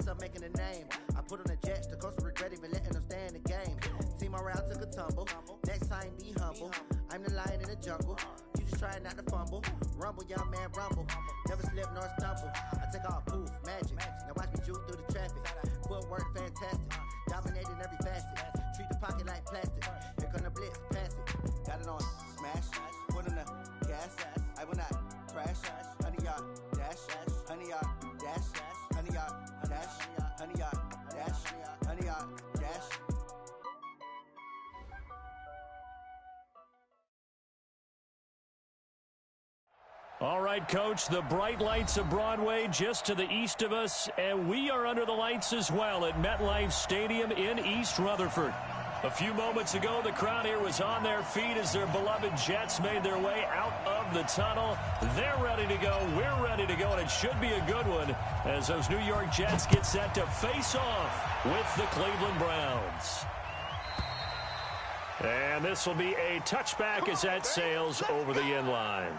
myself making a name. I put on the Jets, the coach regret even letting them stay in the game. Team around took a tumble. Next time, be humble. I'm the lion in the jungle. You just trying not to fumble. Rumble, young man, rumble. Never slip nor stumble. I take off, poof, magic. Now watch me juke through the traffic. Footwork, fantastic. Dominating every facet. Treat the pocket like plastic. Here come the blitz, pass it. Got it on, smash. Put in the gas. I will not crash. 100-yard dash. 100-yard dash. 100-yard dash. 100-yard dash. 100-yard dash. All right, Coach, the bright lights of Broadway just to the east of us, and we are under the lights as well at MetLife Stadium in East Rutherford. A few moments ago, the crowd here was on their feet as their beloved Jets made their way out of the tunnel. They're ready to go. We're ready to go, and it should be a good one as those New York Jets get set to face off with the Cleveland Browns. And this will be a touchback as that sails over the end line.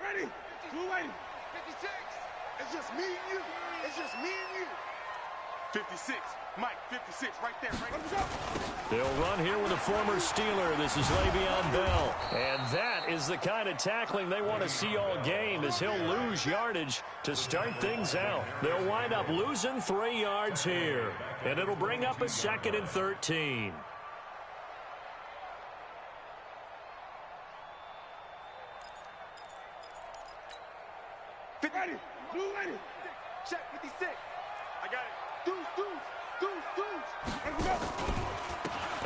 Ready? Who waiting? 56. It's just me and you. It's just me and you. 56. Mike, 56. Right there. Right there. They'll run here with a former Steeler. This is Le'Veon Bell. And that is the kind of tackling they want to see all game as he'll lose yardage to start things out. They'll wind up losing 3 yards here. And it'll bring up a 2nd and 13. Ready? Blue ready? Check 56. I got it. Deuce. Let's go.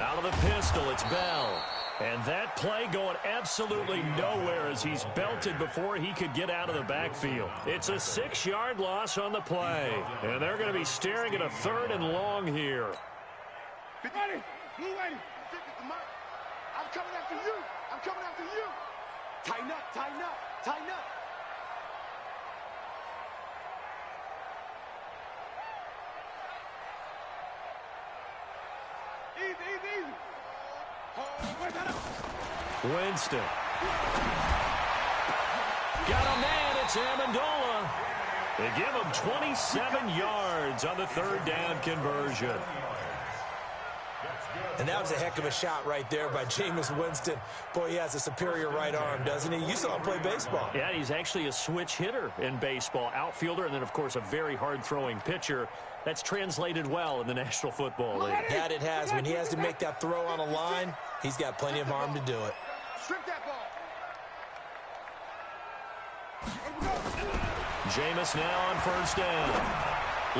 Out of the pistol, it's Bell. And that play going absolutely nowhere as he's belted before he could get out of the backfield. It's a 6-yard loss on the play. And they're going to be staring at a 3rd and long here. Ready? Blue ready? I'm coming after you. Tighten up. Easy. Winston. Got a man, it's Amendola. They give him 27 yards on the 3rd down conversion. And that was a heck of a shot right there by Jameis Winston. Boy, he has a superior right arm, doesn't he? You saw him play baseball. Yeah, he's actually a switch hitter in baseball. Outfielder, and then, of course, a very hard-throwing pitcher. That's translated well in the National Football League. That it has. When he has to make that throw on a line, he's got plenty of arm to do it. Strip that ball. Jameis now on 1st down.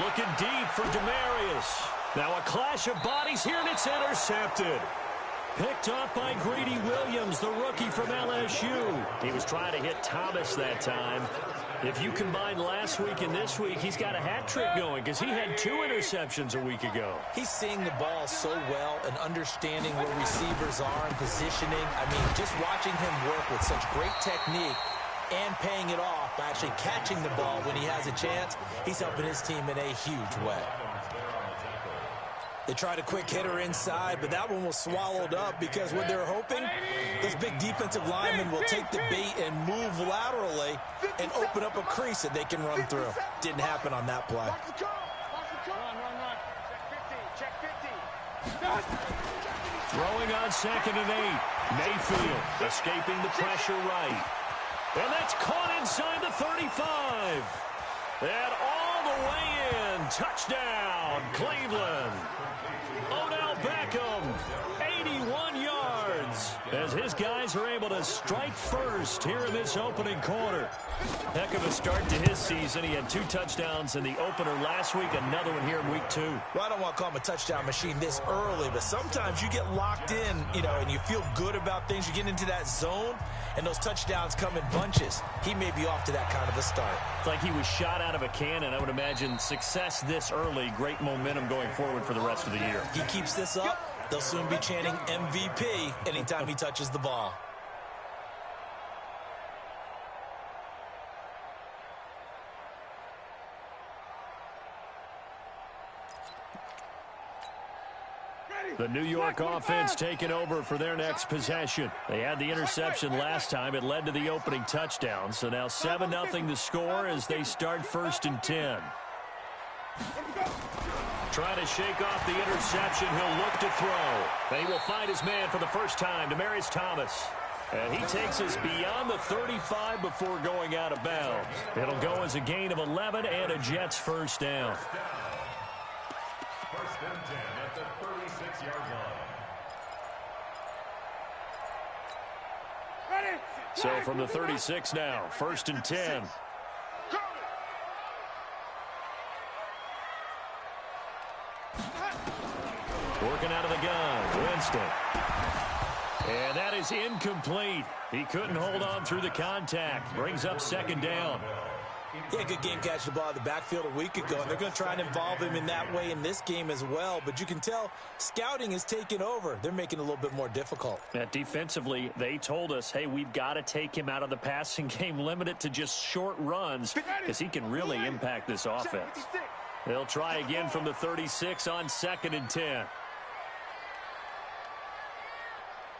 Looking deep for Demaryius. Now a clash of bodies here, and it's intercepted. Picked up by Greedy Williams, the rookie from LSU. He was trying to hit Thomas that time. If you combine last week and this week, he's got a hat trick going because he had 2 interceptions a week ago. He's seeing the ball so well and understanding where receivers are and positioning. I mean, just watching him work with such great technique and paying it off by actually catching the ball when he has a chance, he's helping his team in a huge way. They tried a quick hitter inside, but that one was swallowed up because what they're hoping, those big defensive linemen will take the bait and move laterally and open up a crease that they can run through. Didn't happen on that play. Run. Check 50. Throwing on 2nd and 8. Mayfield escaping the pressure right. And that's caught inside the 35. And all the way in. Touchdown, Cleveland. Odell Beckham, 81 yards, as his guys are able to strike first here in this opening quarter. Heck of a start to his season. He had 2 touchdowns in the opener last week, another one here in week 2. Well, I don't want to call him a touchdown machine this early, but sometimes you get locked in, and you feel good about things. You get into that zone, and those touchdowns come in bunches. He may be off to that kind of a start. It's like he was shot out of a cannon. I would imagine success this early, great momentum going forward for the rest of the year. He keeps this up, they'll soon be chanting MVP anytime he touches the ball. The New York offense taking over for their next possession. They had the interception last time. It led to the opening touchdown. So now 7-0 the score as they start 1st and 10. Trying to shake off the interception. He'll look to throw. And he will find his man for the first time, Demaryius Thomas. And he takes us beyond the 35 before going out of bounds. It'll go as a gain of 11 and a Jets first down. 1st and 10 at the 36-yard line. So from the 36 now, 1st and 10. Working out of the gun, Winston. And that is incomplete. He couldn't hold on through the contact. Brings up 2nd down. He had a good game catching the ball in the backfield a week ago, and they're going to try and involve him in that way in this game as well. But you can tell scouting is taking over. They're making it a little bit more difficult. Defensively, they told us, hey, we've got to take him out of the passing game, limit it to just short runs, because he can really impact this offense. They'll try again from the 36 on 2nd and 10.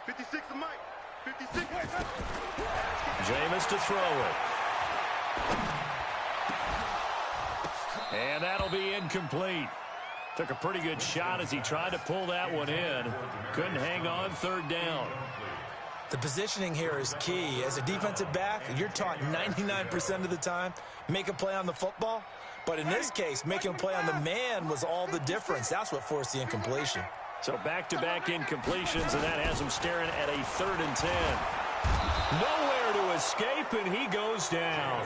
56 to Mike. 56. Jameis to throw it. And that'll be incomplete. Took a pretty good shot as he tried to pull that one in. Couldn't hang on, 3rd down. The positioning here is key. As a defensive back, you're taught 99% of the time, make a play on the football. But in this case, making a play on the man was all the difference. That's what forced the incompletion. So back-to-back incompletions, and that has him staring at a 3rd and 10. Nowhere to escape, and he goes down.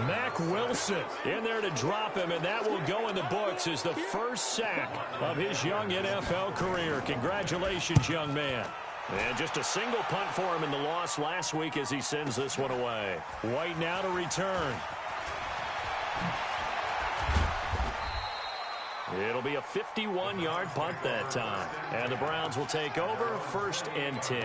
Mack Wilson in there to drop him, and that will go in the books as the first sack of his young NFL career. Congratulations, young man. And just a single punt for him in the loss last week as he sends this one away. White now to return. It'll be a 51-yard punt that time. And the Browns will take over 1st and 10.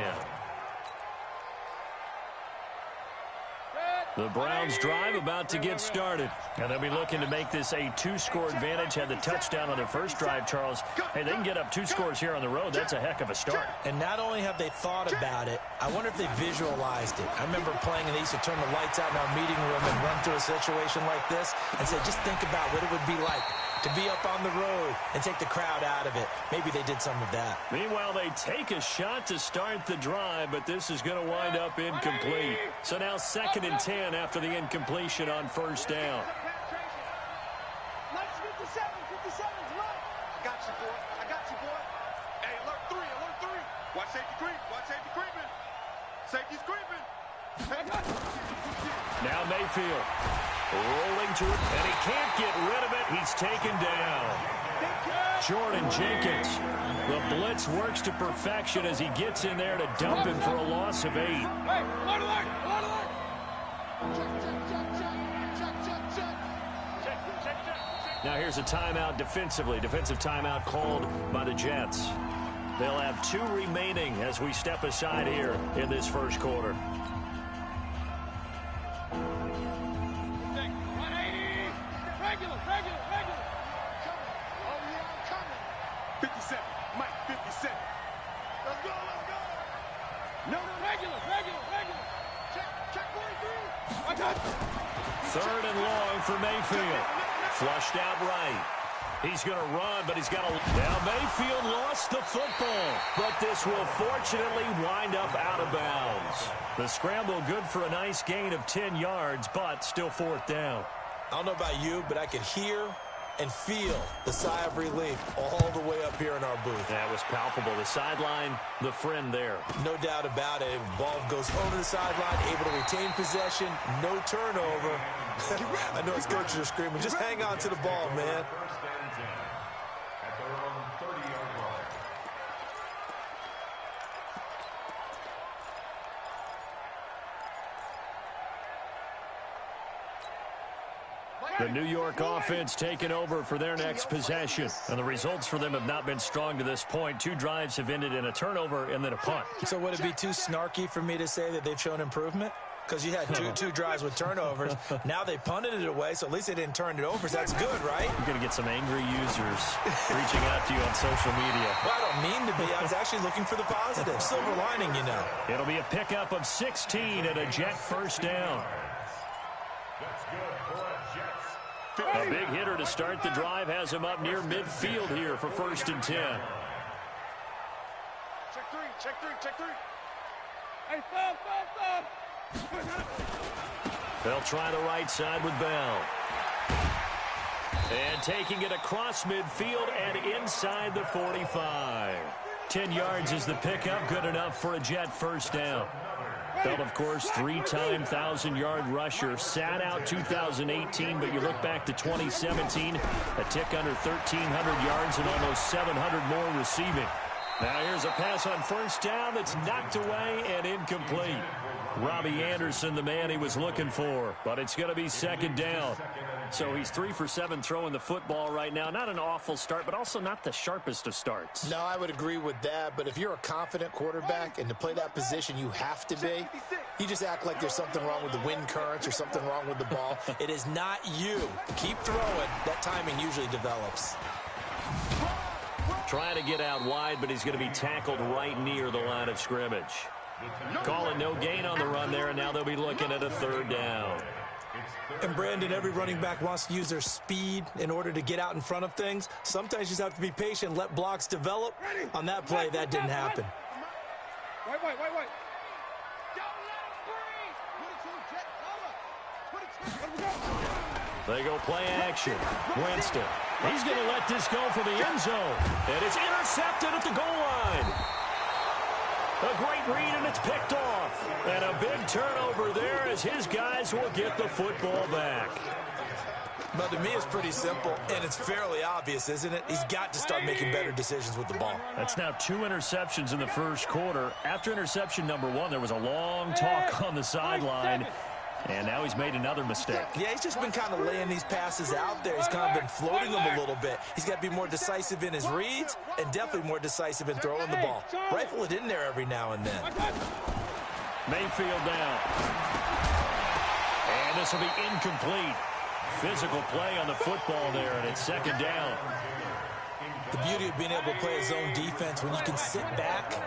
The Browns drive about to get started. And they'll be looking to make this a 2-score advantage. Had the touchdown on their first drive, Charles. Hey, they can get up 2 scores here on the road. That's a heck of a start. And not only have they thought about it, I wonder if they visualized it. I remember playing and they used to turn the lights out in our meeting room and run through a situation like this and say, just think about what it would be like to be up on the road and take the crowd out of it. Maybe they did some of that. Meanwhile, they take a shot to start the drive, but this is going to wind up incomplete. So now 2nd and 10 after the incompletion on 1st down. Nice 57, 57's right. I got you, boy. I got you, boy. Hey, alert 3, alert 3. Watch safety creep. Watch safety creeping. Safety's creeping. Hey, now Mayfield rolling to it, and he can't get rid of it. He's taken down. Jordan Jenkins. The blitz works to perfection as he gets in there to dump him for a loss of 8. Hey, alert, alert, alert. Now here's a timeout defensively. Defensive timeout called by the Jets. They'll have 2 remaining as we step aside here in this first quarter. 57, Mike, 57. Let's go, let's go. No, regular. Check 43. I got you. 3rd and long for Mayfield. Flushed out right. He's going to run, but he's got to... Now Mayfield lost the football, but this will fortunately wind up out of bounds. The scramble good for a nice gain of 10 yards, but still 4th down. I don't know about you, but I could hear and feel the sigh of relief all the way up here in our booth. That was palpable. The sideline, the friend there. No doubt about it. Ball goes over the sideline, able to retain possession, no turnover. I know his coaches are screaming, just hang on to the ball, man. 1st and 10 at their own 30-yard line. The New York offense taking over for their next possession. And the results for them have not been strong to this point. 2 drives have ended in a turnover and then a punt. So would it be too snarky for me to say that they've shown improvement? because you had two drives with turnovers. Now they punted it away, so at least they didn't turn it over, so that's good, right? You're going to get some angry users reaching out to you on social media. Well, I don't mean to be. I was actually looking for the positive. Silver lining, you know. It'll be a pickup of 16 and a Jet first down. That's good for a Jets. A big hitter to start the drive has him up near midfield here for 1st and 10. Check three. Hey, stop. They'll try the right side with Bell. And taking it across midfield and inside the 45. 10 yards is the pickup, good enough for a Jet first down. Bell, of course, 3-time 1,000-yard rusher. Sat out 2018, but you look back to 2017, a tick under 1,300 yards and almost 700 more receiving. Now here's a pass on first down that's knocked away and incomplete. Robbie Anderson, the man he was looking for, but it's going to be 2nd down. So he's 3 for 7 throwing the football right now. Not an awful start, but also not the sharpest of starts. No, I would agree with that, but if you're a confident quarterback and to play that position you have to be, you just act like there's something wrong with the wind currents or something wrong with the ball. It is not you. Keep throwing. That timing usually develops. Trying to get out wide, but he's going to be tackled right near the line of scrimmage. Calling no gain on the run there, and now they'll be looking at a 3rd down. And, Brandon, every running back wants to use their speed in order to get out in front of things. Sometimes you just have to be patient, let blocks develop. On that play, that didn't happen. Wait. They go play action. Winston. He's going to let this go for the end zone. And it's intercepted at the goal line. A great read, and it's picked off. And a big turnover there as his guys will get the football back. But to me, it's pretty simple, and it's fairly obvious, isn't it? He's got to start making better decisions with the ball. That's now 2 interceptions in the first quarter. After interception number 1, there was a long talk on the sideline. And now he's made another mistake. Yeah, he's just been kind of laying these passes out there. He's kind of been floating them a little bit. He's got to be more decisive in his reads and definitely more decisive in throwing the ball. Rifle it in there every now and then. Mayfield down. And this will be incomplete. Physical play on the football there, and it's 2nd down. The beauty of being able to play a zone defense when you can sit back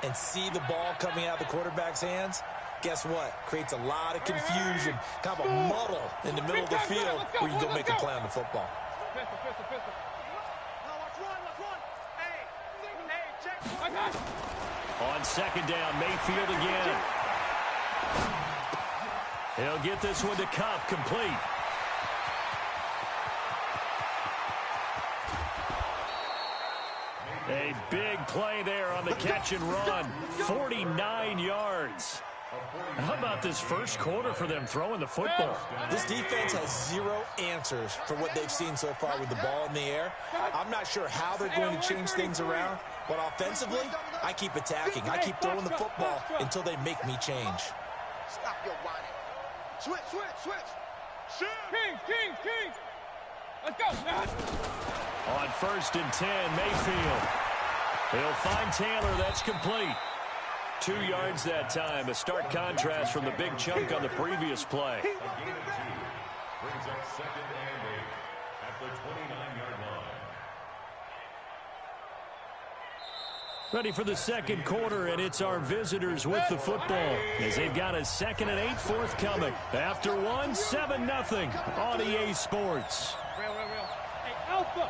and see the ball coming out of the quarterback's hands. Guess what? Creates a lot of confusion, kind of a muddle in the middle of the field where you can go make a play on the football. On 2nd down, Mayfield again. He'll get this one to Cup, complete. A big play there on the catch and run. 49 yards. How about this first quarter for them throwing the football? This defense has 0 answers for what they've seen so far with the ball in the air. I'm not sure how they're going to change things around, but offensively, I keep attacking. I keep throwing the football until they make me change. Stop your whining. Switch. Kings. Let's go. On 1st and 10, Mayfield. He'll find Taylor. That's complete. 2 yards that time. A stark contrast from the big chunk on the previous play. A gain of 2 brings up 2nd and 8 at the 29-yard line. Ready for the second quarter, and it's our visitors with the football as they've got a 2nd and 8 forthcoming. After 1, 7-0 on EA Sports. Real. Hey, Alpha.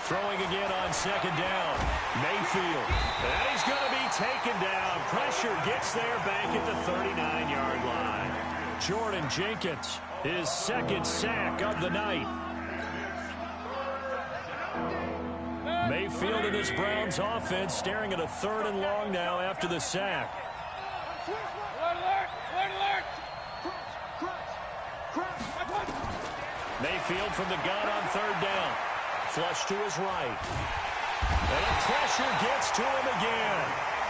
Throwing again on 2nd down. Mayfield. And he's going to be taken down. Pressure gets there back at the 39-yard line. Jordan Jenkins, his 2nd sack of the night. Mayfield and this Browns offense staring at a 3rd and long now after the sack. Alert! Mayfield from the gun on 3rd down. Flush to his right. And the pressure gets to him again.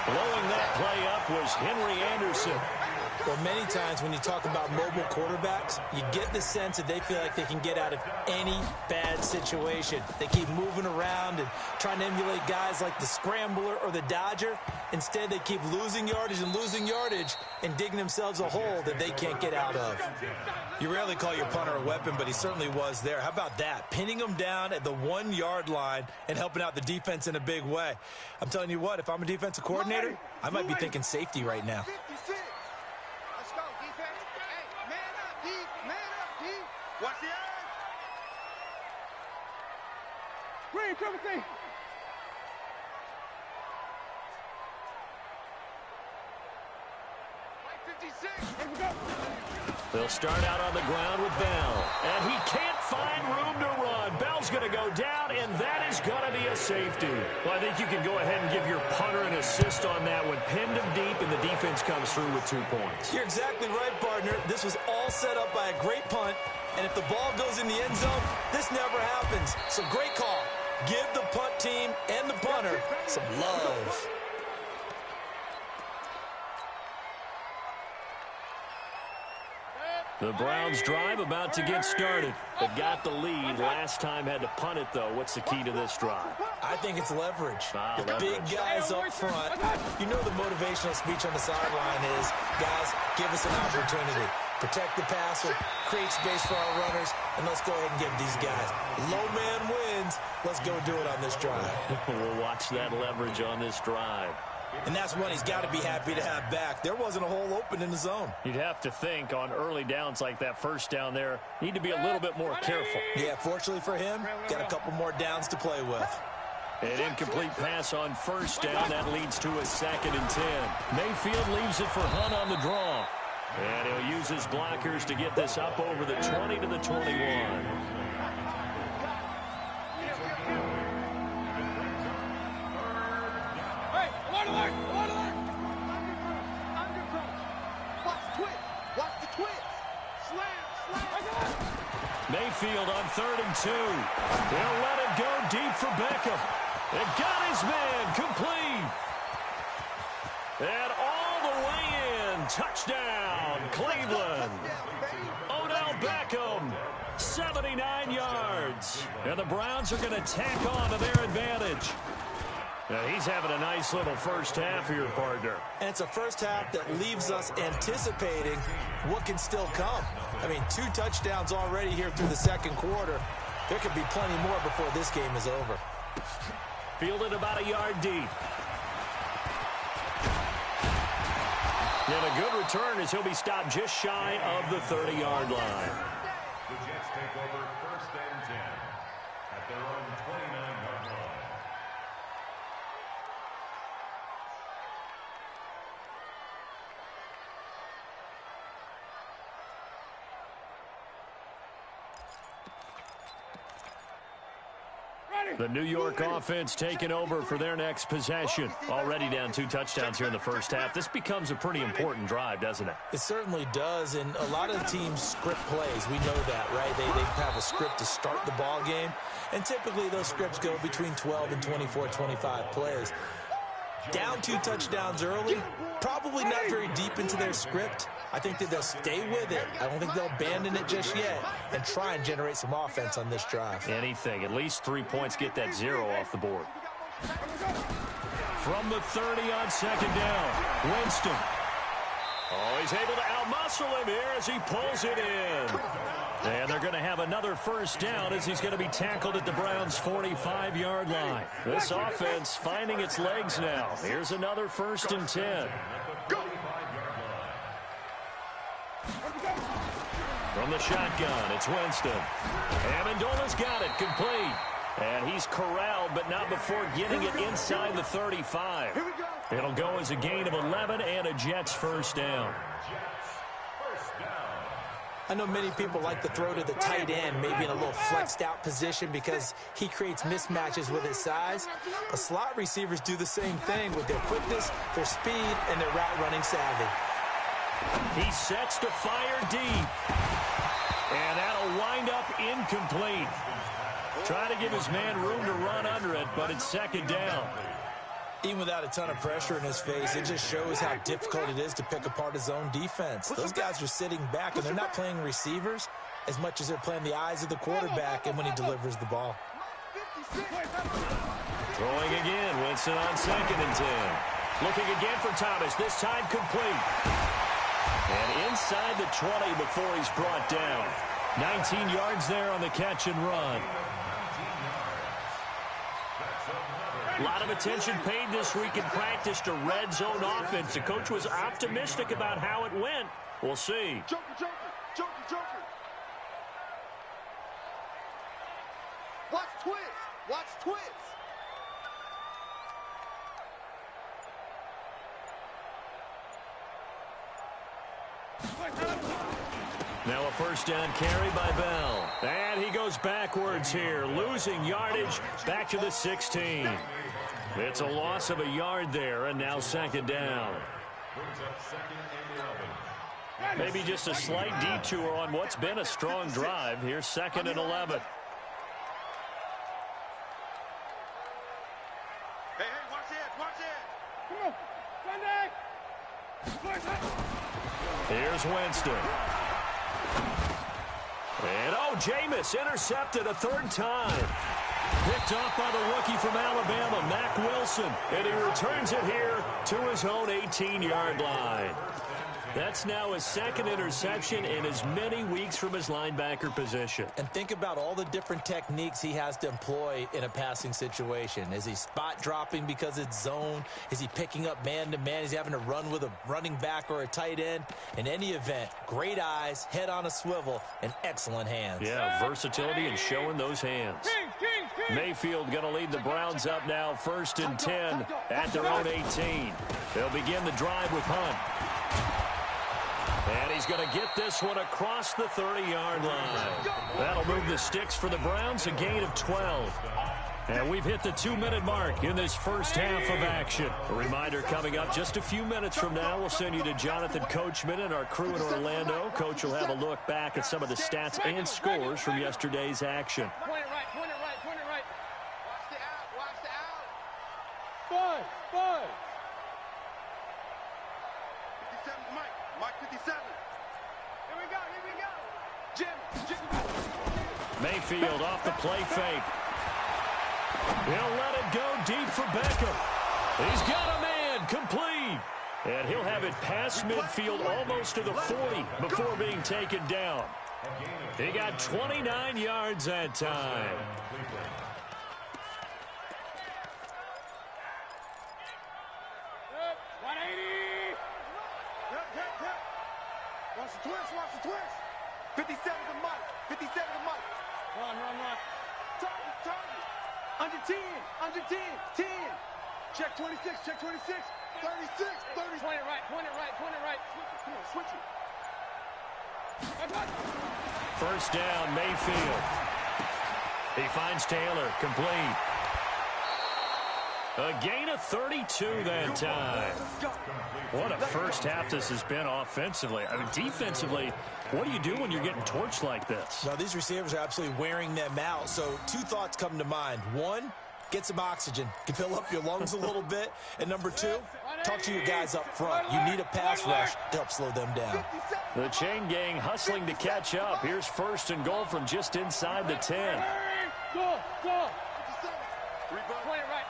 Blowing that play up was Henry Anderson. Well, many times when you talk about mobile quarterbacks, you get the sense that they feel like they can get out of any bad situation. They keep moving around and trying to emulate guys like the scrambler or the dodger. Instead, they keep losing yardage and digging themselves a hole that they can't get out of. You rarely call your punter a weapon, but he certainly was there. How about that? Pinning him down at the 1-yard line and helping out the defense in a big way. I'm telling you what, if I'm a defensive coordinator, I might be thinking safety right now. 56. Let's go, defense. Hey, man up, D. Man up, D. Watch the eyes. Green, triple C. Like 56. Here we go. They'll start out on the ground with Bell. And he can't find room to run. Bell's going to go down, and that is going to be a safety. Well, I think you can go ahead and give your punter an assist on that one. Pinned him deep, and the defense comes through with 2 points. You're exactly right, partner. This was all set up by a great punt, and if the ball goes in the end zone, this never happens. So great call. Give the punt team and the punter some love. The Browns drive about to get started. They've got the lead. Last time had to punt it, though. What's the key to this drive? I think it's leverage. Leverage. Big guys up front. You know the motivational speech on the sideline is, guys, give us an opportunity. Protect the passer, create space for our runners, and let's go ahead and give these guys. Low man wins. Let's go do it on this drive. We'll watch that leverage on this drive. And that's one he's got to be happy to have back. There wasn't a hole open in the zone. You'd have to think on early downs like that first down there, need to be a little bit more careful. Yeah, fortunately for him, got a couple more downs to play with. An incomplete pass on first down. That leads to a 2nd and 10. Mayfield leaves it for Hunt on the draw. And he'll use his blockers to get this up over the 20 to the 21. Mayfield on 3rd and 2. They'll let it go deep for Beckham. It got his man complete. And all the way in. Touchdown, Cleveland. Odell Beckham, 79 yards. And the Browns are going to tack on to their advantage. Now, he's having a nice little first half here, partner. And it's a first half that leaves us anticipating what can still come. I mean, 2 touchdowns already here through the second quarter. There could be plenty more before this game is over. Fielded about a yard deep. And a good return as he'll be stopped just shy of the 30-yard line. The Jets take over 1st and 10 at their own 29-yard line. The New York offense taking over for their next possession. Already down 2 touchdowns here in the first half. This becomes a pretty important drive, doesn't it? It certainly does, and a lot of the teams script plays. We know that, right? They have a script to start the ball game, and typically those scripts go between 12 and 24, 25 plays. Down 2 touchdowns early, probably not very deep into their script. I think that they'll stay with it. I don't think they'll abandon it just yet and try and generate some offense on this drive. Anything. At least 3 points, get that 0 off the board. From the 30 on 2nd down, Winston. Oh, he's able to outmuscle him here as he pulls it in. And they're going to have another first down as he's going to be tackled at the Browns' 45-yard line. This offense finding its legs now. Here's another 1st and 10. From the shotgun, it's Winston. Amendola's got it, complete. And he's corralled, but not before getting it inside the 35. It'll go as a gain of 11 and a Jets first down. I know many people like to throw to the tight end, maybe in a little flexed out position because he creates mismatches with his size. But slot receivers do the same thing with their quickness, their speed, and their route running savvy. He sets to fire deep. And that'll wind up incomplete. Try to give his man room to run under it, but it's 2nd down. Even without a ton of pressure in his face, it just shows how difficult it is to pick apart his own defense. Those guys are sitting back, and they're not playing receivers as much as they're playing the eyes of the quarterback and when he delivers the ball. Throwing again, Winston on 2nd and 10. Looking again for Thomas, this time complete. And inside the 20 before he's brought down. 19 yards there on the catch and run. A lot of attention paid this week in practice to red zone offense. The coach was optimistic about how it went. We'll see. Joker, Joker, Joker, Joker. Watch twist. Watch twist. Now a first down carry by Bell. And he goes backwards here, losing yardage back to the 16. It's a loss of a yard there, and now 2nd down. Maybe just a slight detour on what's been a strong drive. Here's 2nd and 11. Hey, watch it, watch it. Come on, Sunday. Here's Winston. And, Jameis intercepted a 3rd time. Picked off by the rookie from Alabama, Mack Wilson. And he returns it here to his own 18-yard line. That's now his 2nd interception in as many weeks from his linebacker position. And think about all the different techniques he has to employ in a passing situation. Is he spot dropping because it's zone? Is he picking up man-to-man? Is he having to run with a running back or a tight end? In any event, great eyes, head on a swivel, and excellent hands. Yeah, versatility and showing those hands. Mayfield going to lead the Browns up now, 1st and 10 at their own 18. They'll begin the drive with Hunt. And he's going to get this one across the 30-yard line. That'll move the sticks for the Browns, a gain of 12. And we've hit the 2-minute mark in this first half of action. A reminder coming up just a few minutes from now, we'll send you to Jonathan Coachman and our crew in Orlando. Coach will have a look back at some of the stats and scores from yesterday's action. Point it right, point it right, point it right. Watch the out, watch the out. Five. 57's Mike. Mike 57. Here we go. Jim. Mayfield off the play fake. He'll let it go deep for Beckham. He's got a man, complete. And he'll have it past midfield almost to the 40 before being taken down. He got 29 yards that time. Watch the twist. 57 to Mike. 57 to Mike. Run. Target. Under 10. 10. Check 26. 36. 30. Point it right. Come on, switch it. First down, Mayfield. He finds Taylor, complete. A gain of 32 that time. What a first half this has been offensively. I mean, defensively, what do you do when you're getting torched like this? Well, these receivers are absolutely wearing them out. So 2 thoughts come to mind. 1, get some oxygen. You can fill up your lungs a little bit. And number 2, talk to your guys up front. You need a pass rush to help slow them down. The chain gang hustling to catch up. Here's 1st and goal from just inside the 10. Go. Rebound. Point it right.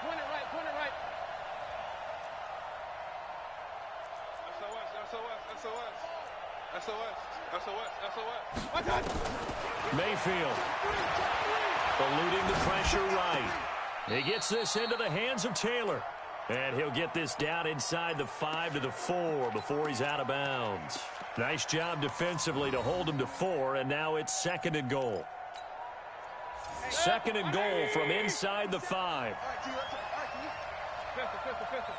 SOS. Mayfield eluding the pressure right. He gets this into the hands of Taylor. And he'll get this down inside the 5 to the 4 before he's out of bounds. Nice job defensively to hold him to 4, and now it's 2nd and goal. 2nd and goal from inside the 5. All right, Pistol.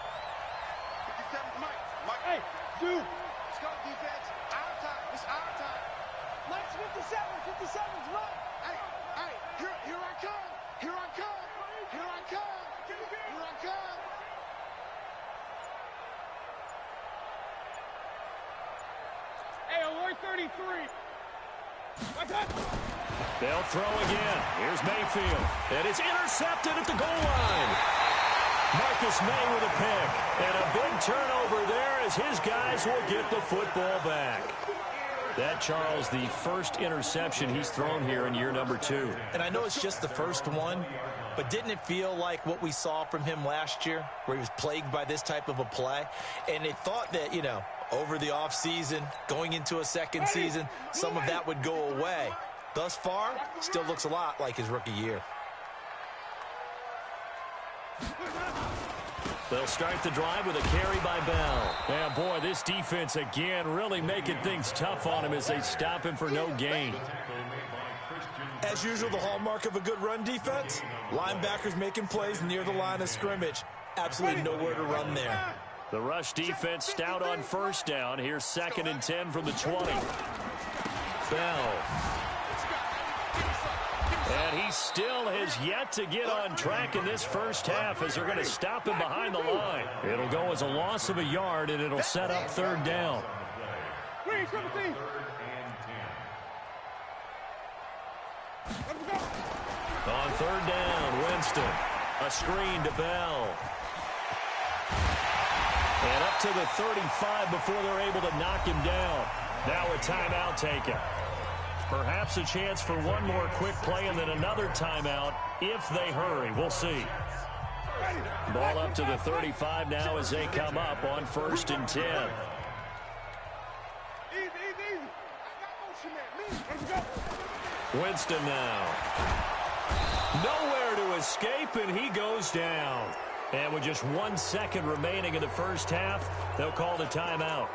57's Mike. Hey, dude. Let's go, defense. Our time. It's our time. Mike's 57's Mike. Hey, here I come. Hey, alert 33. They'll throw again. Here's Mayfield. And it's intercepted at the goal line. Marcus May with a pick. And a big turnover there as his guys will get the football back. That, Charles, the first interception he's thrown here in year number 2. And I know it's just the first one, but didn't it feel like what we saw from him last year, where he was plagued by this type of a play? And they thought that, you know, over the offseason, going into a second season, some of that would go away. Thus far, still looks a lot like his rookie year. They'll start the drive with a carry by Bell. Yeah, boy, this defense again really making things tough on him as they stop him for no gain. As usual, the hallmark of a good run defense, linebackers making plays near the line of scrimmage. Absolutely nowhere to run there. The rush defense stout on first down. Here's 2nd and 10 from the 20. Bell. And he still has yet to get on track in this first half as they're going to stop him behind the line. It'll go as a loss of a yard, and it'll set up 3rd down. On 3rd down, Winston. A screen to Bell. And up to the 35 before they're able to knock him down. Now a timeout taken. Perhaps a chance for one more quick play and then another timeout if they hurry. We'll see. Ball up to the 35 now as they come up on 1st and 10. Winston now. Nowhere to escape, and he goes down. And with just 1 second remaining in the first half, they'll call the timeout.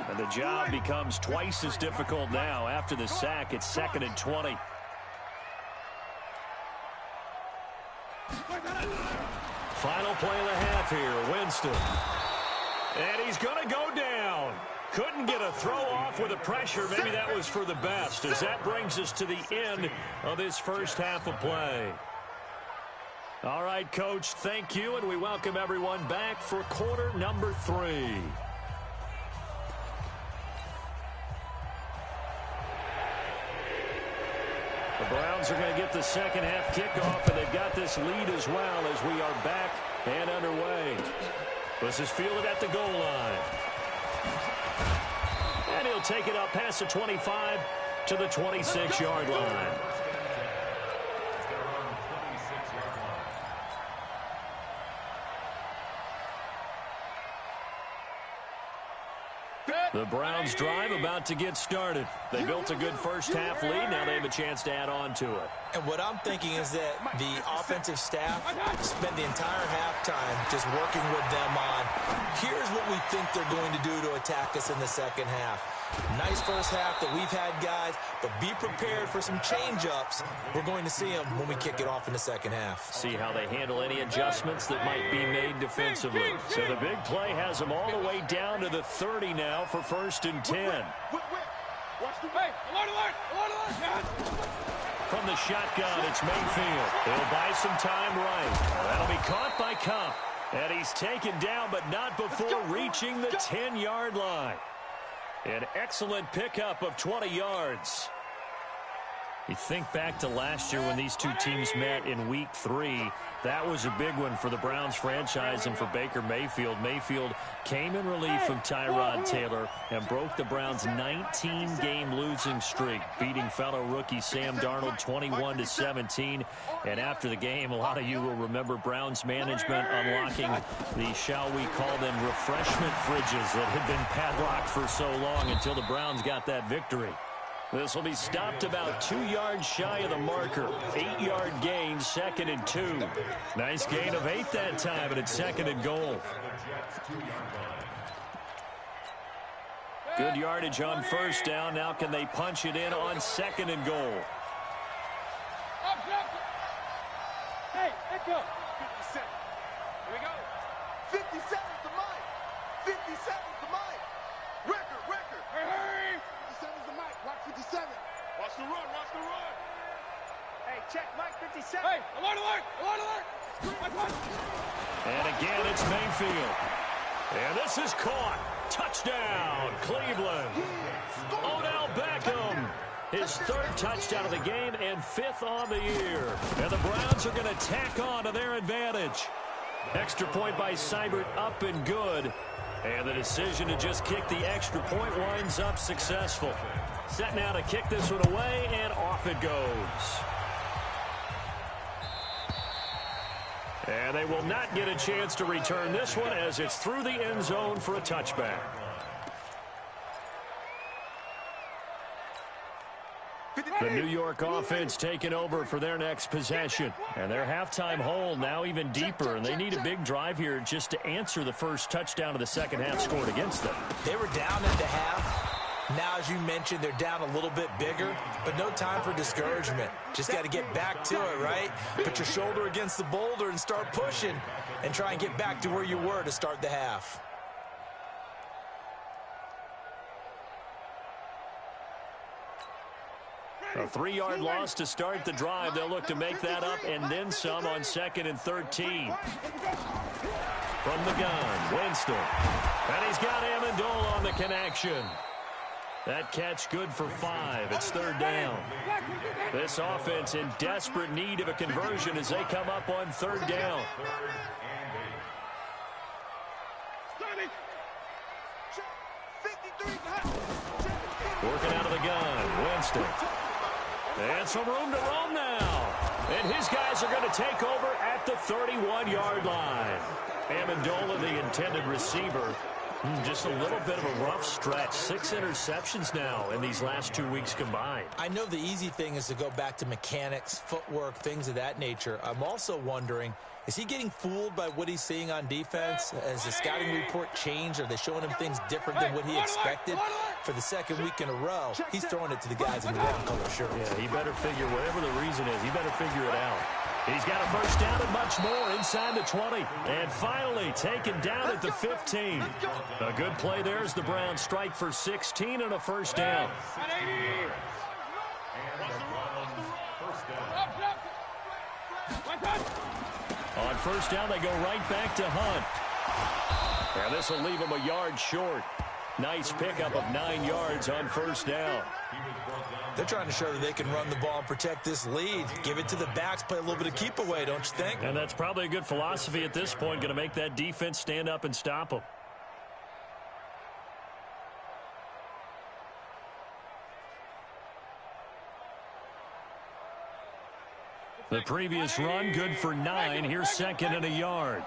And the job becomes twice as difficult now. After the sack, it's 2nd and 20. Final play of the half here, Winston. And he's going to go down. Couldn't get a throw off with the pressure. Maybe that was for the best, as that brings us to the end of this first half of play. All right, Coach, thank you, and we welcome everyone back for quarter number 3. The Browns are going to get the second half kickoff, and they've got this lead as well as we are back and underway. This is fielded at the goal line. And he'll take it up past the 25 to the 26-yard line. The Browns drive about to get started. They built a good first half lead. Now they have a chance to add on to it. And what I'm thinking is that the offensive staff spent the entire halftime just working with them on, here's what we think they're going to do to attack us in the second half. Nice first half that we've had, guys, but be prepared for some change-ups. We're going to see them when we kick it off in the second half. See how they handle any adjustments that might be made defensively. So the big play has them all the way down to the 30 now for 1st and 10. From the shotgun, it's Mayfield. He'll buy some time right. That'll be caught by Cup. And he's taken down, but not before reaching the 10-yard line. An excellent pickup of 20 yards. You think back to last year when these two teams met in Week 3. That was a big one for the Browns franchise and for Baker Mayfield. Mayfield came in relief from Tyrod Taylor and broke the Browns' 19-game losing streak, beating fellow rookie Sam Darnold 21-17. And after the game, a lot of you will remember Browns management unlocking the, shall we call them, refreshment fridges that had been padlocked for so long until the Browns got that victory. This will be stopped about 2 yards shy of the marker. 8-yard gain, 2nd and 2. Nice gain of 8 that time, and it's 2nd and goal. Good yardage on first down. Now can they punch it in on 2nd and goal? Hey, let's go. 57. Here we go. 57 to Mike. 57 to Mike. Record. Hurry. 57 to Mike. Watch 57. Watch the run. Hey, check Mike 57. Hey, alert. And again, it's Mayfield. And this is caught. Touchdown, Cleveland. Odell Beckham His third touchdown of the game and fifth on the year. And the Browns are going to tack on to their advantage. Extra point by Seibert up and good. And the decision to just kick the extra point winds up successful. Set now to kick this one away, and off it goes. And they will not get a chance to return this one as it's through the end zone for a touchback. The New York offense taking over for their next possession. And their halftime hole now even deeper, and they need a big drive here just to answer the first touchdown of the second half scored against them. They were down at the half. Now, as you mentioned, they're down a little bit bigger, but no time for discouragement. Just got to get back to it, right? Put your shoulder against the boulder and start pushing and try and get back to where you were to start the half. A 3-yard loss to start the drive. They'll look to make that up and then some on 2nd and 13. From the gun, Winston. And he's got Amendola on the connection. That catch good for 5. It's 3rd down. This offense in desperate need of a conversion as they come up on 3rd down. Working out of the gun, Winston. And some room to roam now. And his guys are going to take over at the 31-yard line. Amendola, the intended receiver. Just a little bit of a rough stretch. 6 interceptions now in these last 2 weeks combined. I know the easy thing is to go back to mechanics, footwork, things of that nature. I'm also wondering, is he getting fooled by what he's seeing on defense? Has the scouting report changed? Are they showing him things different than what he expected? For the second week in a row, he's throwing it to the guys in the wrong color shirts. Yeah, he better figure, whatever the reason is, he better figure it out. He's got a first down and much more inside the 20. And finally taken down at the 15. A good play there as the Browns strike for 16 and a first down. On first down, they go right back to Hunt. And this will leave him a yard short. Nice pickup of 9 yards on first down. They're trying to show that they can run the ball and protect this lead. Give it to the backs, play a little bit of keep away, don't you think? And that's probably a good philosophy at this point, going to make that defense stand up and stop them. The previous run, good for 9. Here's 2nd and a yard.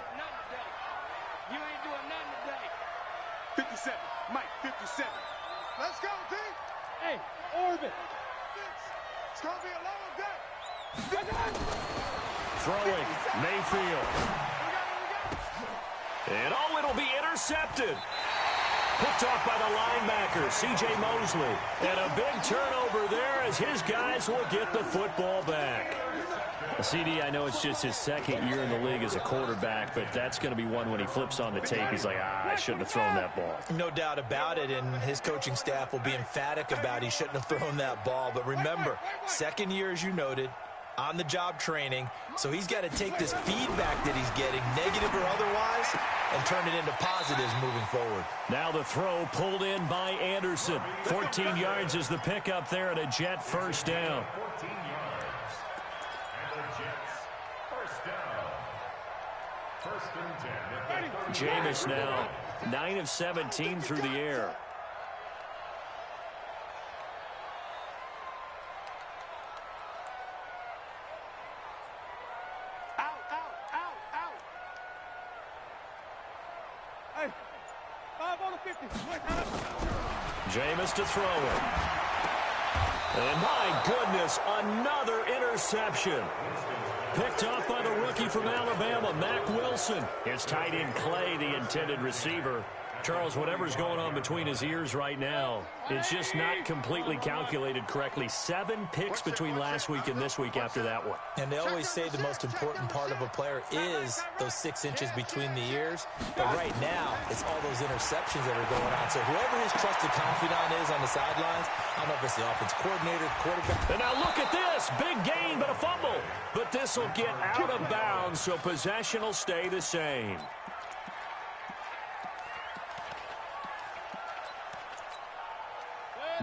You ain't doing nothing today. 57, Mike, 57. Let's go, team. Hey, orbit. It's going to be a long day. Throwing, Mayfield. And oh, it'll be intercepted. Picked off by the linebacker, C.J. Mosley. And a big turnover there as his guys will get the football back. CD, I know it's just his 2nd year in the league as a quarterback, but that's going to be one when he flips on the tape. He's like, I shouldn't have thrown that ball. No doubt about it, and his coaching staff will be emphatic about he shouldn't have thrown that ball. But remember, 2nd year, as you noted, on-the-job training, so he's got to take this feedback that he's getting, negative or otherwise, and turn it into positives moving forward. Now the throw pulled in by Anderson. 14 yards is the pickup there and a Jet first down. 14 yards. And the Jets first down. 1st and 10. Jameis now 9 of 17 through the air. Jameis to throw it. And my goodness, another interception. Picked off by the rookie from Alabama, Mack Wilson. It's tight end Clay, the intended receiver. Charles, whatever's going on between his ears right now, it's just not completely calculated correctly. 7 picks between last week and this week after that one. And they always say the most important part of a player is those 6 inches between the ears. But right now, it's all those interceptions that are going on. So whoever his trusted confidant is on the sidelines, I don't know if it's the offense coordinator, the quarterback. And now look at this. Big gain, but a fumble. But this will get out of bounds, so possession will stay the same.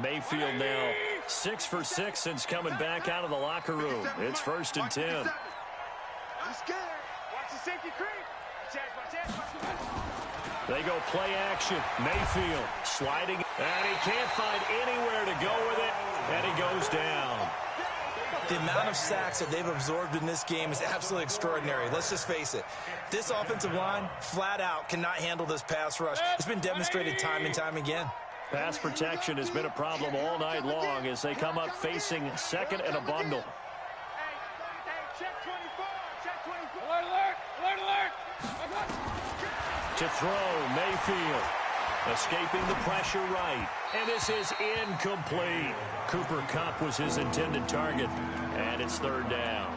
Mayfield now 6 for 6 since coming back out of the locker room. It's 1st and 10. I'm scared. Watch the safety creep. They go play action. Mayfield sliding, and he can't find anywhere to go with it, and he goes down. The amount of sacks that they've absorbed in this game is absolutely extraordinary. Let's just face it. This offensive line, flat out, cannot handle this pass rush. It's been demonstrated time and time again. Pass protection has been a problem all night long as they come up facing second and a bundle. Check 24. Check 24. Alert, alert. Alert, alert. To throw, Mayfield. Escaping the pressure right. And this is incomplete. Cooper Kupp was his intended target. And it's 3rd down.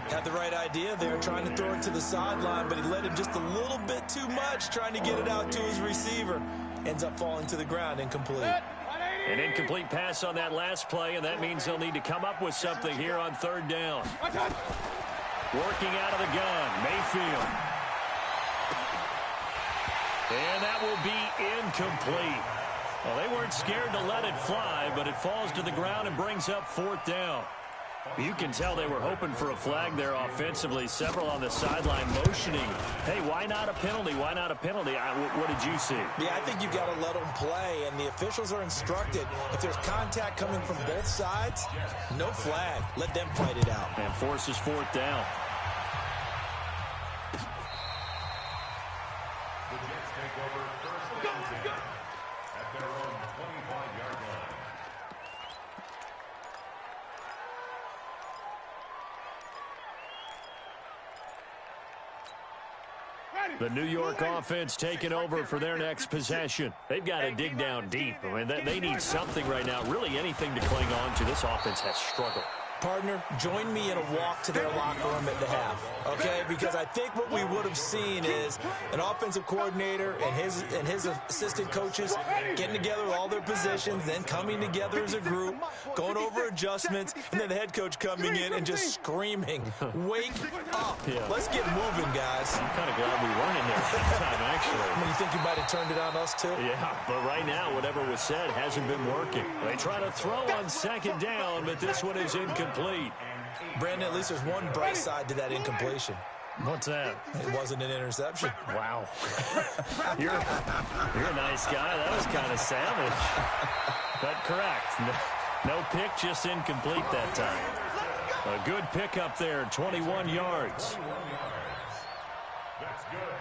Had the right idea there, trying to throw it to the sideline, but he let him just a little bit too much, trying to get it out to his receiver. Ends up falling to the ground, incomplete. An incomplete pass on that last play, and that means they'll need to come up with something here on 3rd down. Working out of the gun, Mayfield. And that will be incomplete. Well, they weren't scared to let it fly, but it falls to the ground and brings up 4th down. You can tell they were hoping for a flag there offensively. Several on the sideline motioning. Hey, why not a penalty? Why not a penalty? What did you see? Yeah, I think you've got to let them play, and the officials are instructed. If there's contact coming from both sides, no flag. Let them fight it out. And forces 4th down. The Jets take over 1st and 10 at their own 25-yard line. The New York offense taking over for their next possession. They've got to dig down deep. I mean, they need something right now, really anything to cling on to. This offense has struggled. Partner, join me in a walk to their locker room at the half, okay? Because I think what we would have seen is an offensive coordinator and his assistant coaches getting together with all their positions, then coming together as a group, going over adjustments, and then the head coach coming in and just screaming, "Wake up! Yeah. Let's get moving, guys." I'm kind of glad we weren't in there this time, actually. I mean, you think you might have turned it on us too? Yeah, but right now, whatever was said hasn't been working. They try to throw on 2nd down, but this one is incomplete. Brandon, at least there's one bright side to that incompletion. What's that? It wasn't an interception. Wow. You're a nice guy. That was kind of savage. But correct. No pick, just incomplete that time. A good pickup there, 21 yards.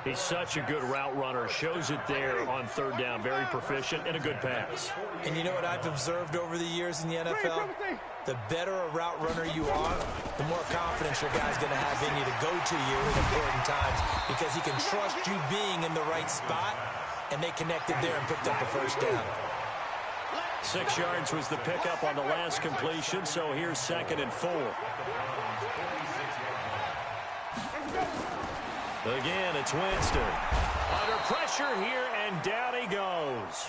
He's such a good route runner. Shows it there on 3rd down. Very proficient and a good pass. And you know what I've observed over the years in the NFL? The better a route runner you are, the more confidence your guy's going to have in you to go to you in important times because he can trust you being in the right spot, and they connected there and picked up a 1st down. 6 yards was the pickup on the last completion, so here's 2nd and 4. Again, it's Winston. Under pressure here, and down he goes.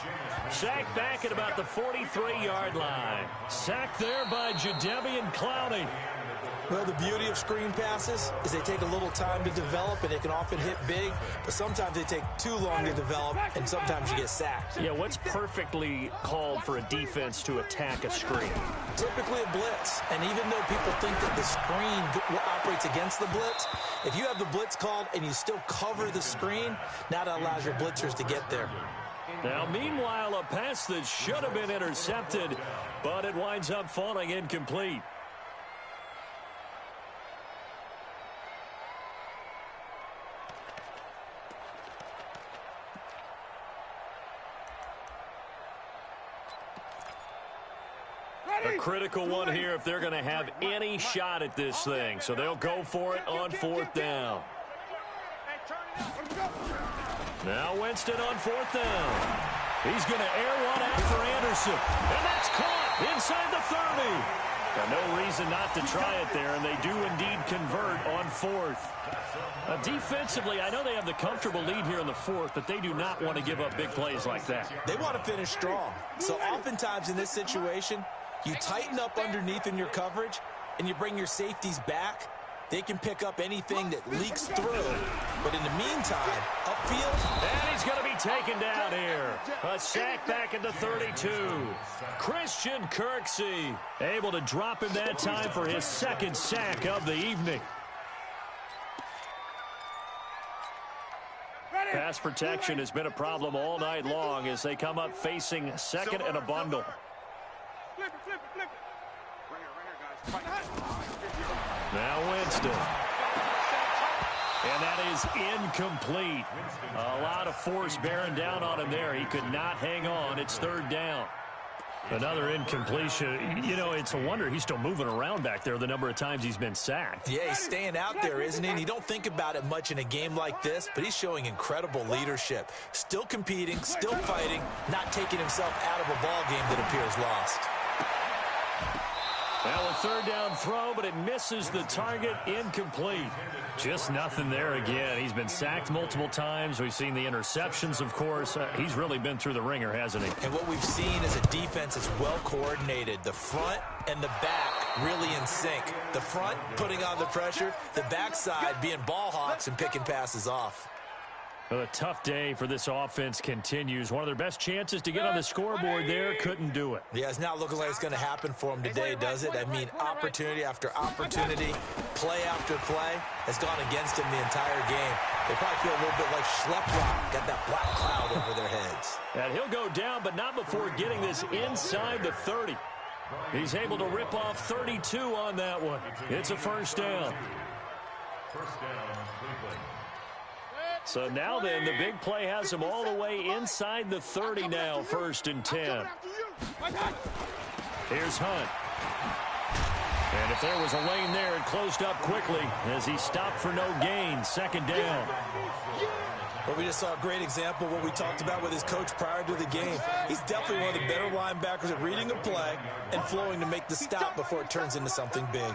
Sacked back at about the 43-yard line. Sacked there by Jadeveon Clowney. Well, the beauty of screen passes is they take a little time to develop, and they can often hit big, but sometimes they take too long to develop, and sometimes you get sacked. Yeah, what's perfectly called for a defense to attack a screen? Typically a blitz, and even though people think that the screen operates against the blitz, if you have the blitz called and you still cover the screen, now that allows your blitzers to get there. Now, meanwhile, a pass that should have been intercepted, but it winds up falling incomplete. A critical one here if they're going to have any shot at this thing. So they'll go for it on 4th down. Now Winston on 4th down. He's going to air one out for Anderson. And that's caught inside the 30. Got no reason not to try it there, and they do indeed convert on 4th. Defensively, I know they have the comfortable lead here in the 4th, but they do not want to give up big plays like that. They want to finish strong. So oftentimes in this situation, you tighten up underneath in your coverage, and you bring your safeties back, They can pick up anything that leaks through. But in the meantime, upfield. And he's going to be taken down here. A sack back at the 32. Christian Kirksey able to drop him that time for his second sack of the evening. Pass protection has been a problem all night long as they come up facing second and a bundle. Flip it, flip it, flip it. Right here, guys. Now Winston. And that is incomplete. A lot of force bearing down on him there. He could not hang on. It's third down. Another incompletion. You know, it's a wonder he's still moving around back there the number of times he's been sacked. Yeah, he's staying out there, isn't he? And you don't think about it much in a game like this, but he's showing incredible leadership. Still competing, still fighting, not taking himself out of a ball game that appears lost. Now a third down throw, but it misses the target. Incomplete. Just nothing there again. He's been sacked multiple times. We've seen the interceptions, of course. He's really been through the ringer, hasn't he? And what we've seen is a defense that's well coordinated. The front and the back really in sync. The front putting on the pressure, the backside being ball hawks and picking passes off. Well, a tough day for this offense continues. One of their best chances to get on the scoreboard there, couldn't do it. Yeah, it's not looking like it's going to happen for them today, does it? I mean, opportunity after opportunity, play after play has gone against them the entire game. They probably feel a little bit like Schlepp, got that black cloud over their heads. And he'll go down, but not before getting this inside the 30. He's able to rip off 32 on that one. It's a first down. First down, Cleveland. So now then, the big play has him all the way inside the 30 now, first and 10. Here's Hunt. And if there was a lane there, it closed up quickly as he stopped for no gain. Second down. Well, we just saw a great example of what we talked about with his coach prior to the game. He's definitely one of the better linebackers at reading a play and flowing to make the stop before it turns into something big.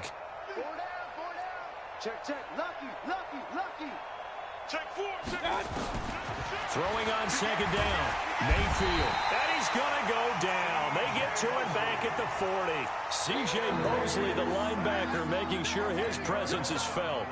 Check, check. Lucky, lucky, lucky. Check four. Check. Throwing on second down. Mayfield. And he's going to go down. They get to him back at the 40. C.J. Mosley, the linebacker, making sure his presence is felt.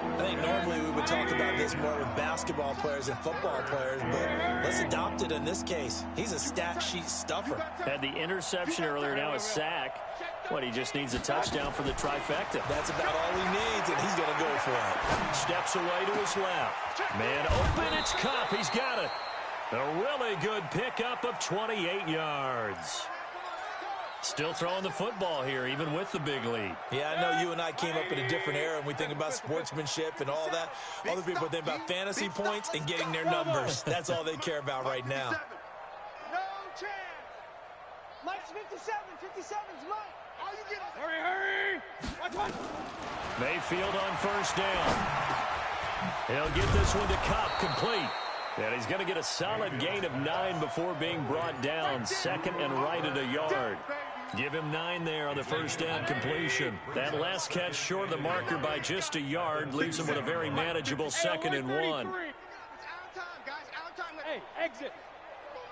I think normally we would talk about this more with basketball players and football players, but let's adopt it in this case. He's a stat sheet stuffer. Had the interception earlier, now a sack. What, he just needs a touchdown for the trifecta. That's about all he needs, and he's going to go for it. Steps away to his left. Man open, it's Cup. He's got it. A really good pickup of 28 yards. Still throwing the football here, even with the big lead. Yeah, I know you and I came up in a different era, and we think about sportsmanship and all that. Other people think about fantasy points and getting their numbers. That's all they care about right now. No chance. Mike's 57. 57's Mike. All you get is... Hurry, hurry. Watch. Mayfield on first down. He'll get this one to Cup, complete. And he's going to get a solid gain of 9 before being brought down. Second and right at a yard. Give him 9 there on the first down completion. That last catch short of the marker by just a yard leaves him with a very manageable second and 1. It's out of time, guys. Out of time. Hey, exit.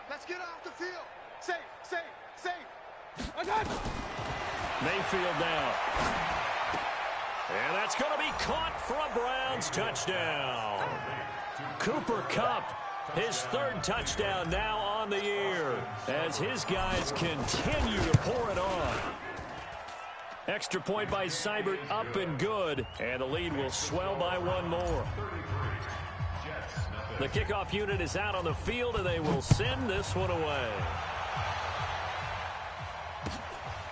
Let's get off the field. Safe, safe, safe. Mayfield down. And that's going to be caught for a Browns touchdown. Cooper Kupp, his third touchdown now on the year as his guys continue to pour it on. Extra point by Seibert, up and good, and the lead will swell by one more. The kickoff unit is out on the field, and they will send this one away.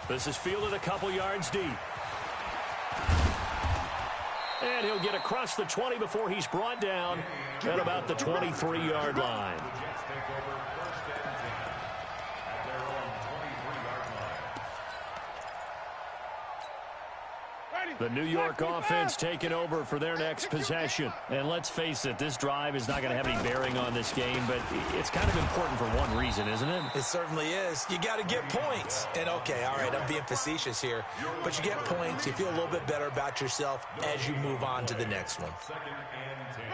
This is fielded a couple yards deep. And he'll get across the 20 before he's brought down at about the 23-yard line. The New York offense taking over for their next possession. And let's face it, this drive is not going to have any bearing on this game, but it's kind of important for one reason, isn't it? It certainly is. You got to get points. And, okay, all right, I'm being facetious here, but you get points. You feel a little bit better about yourself as you move on to the next one.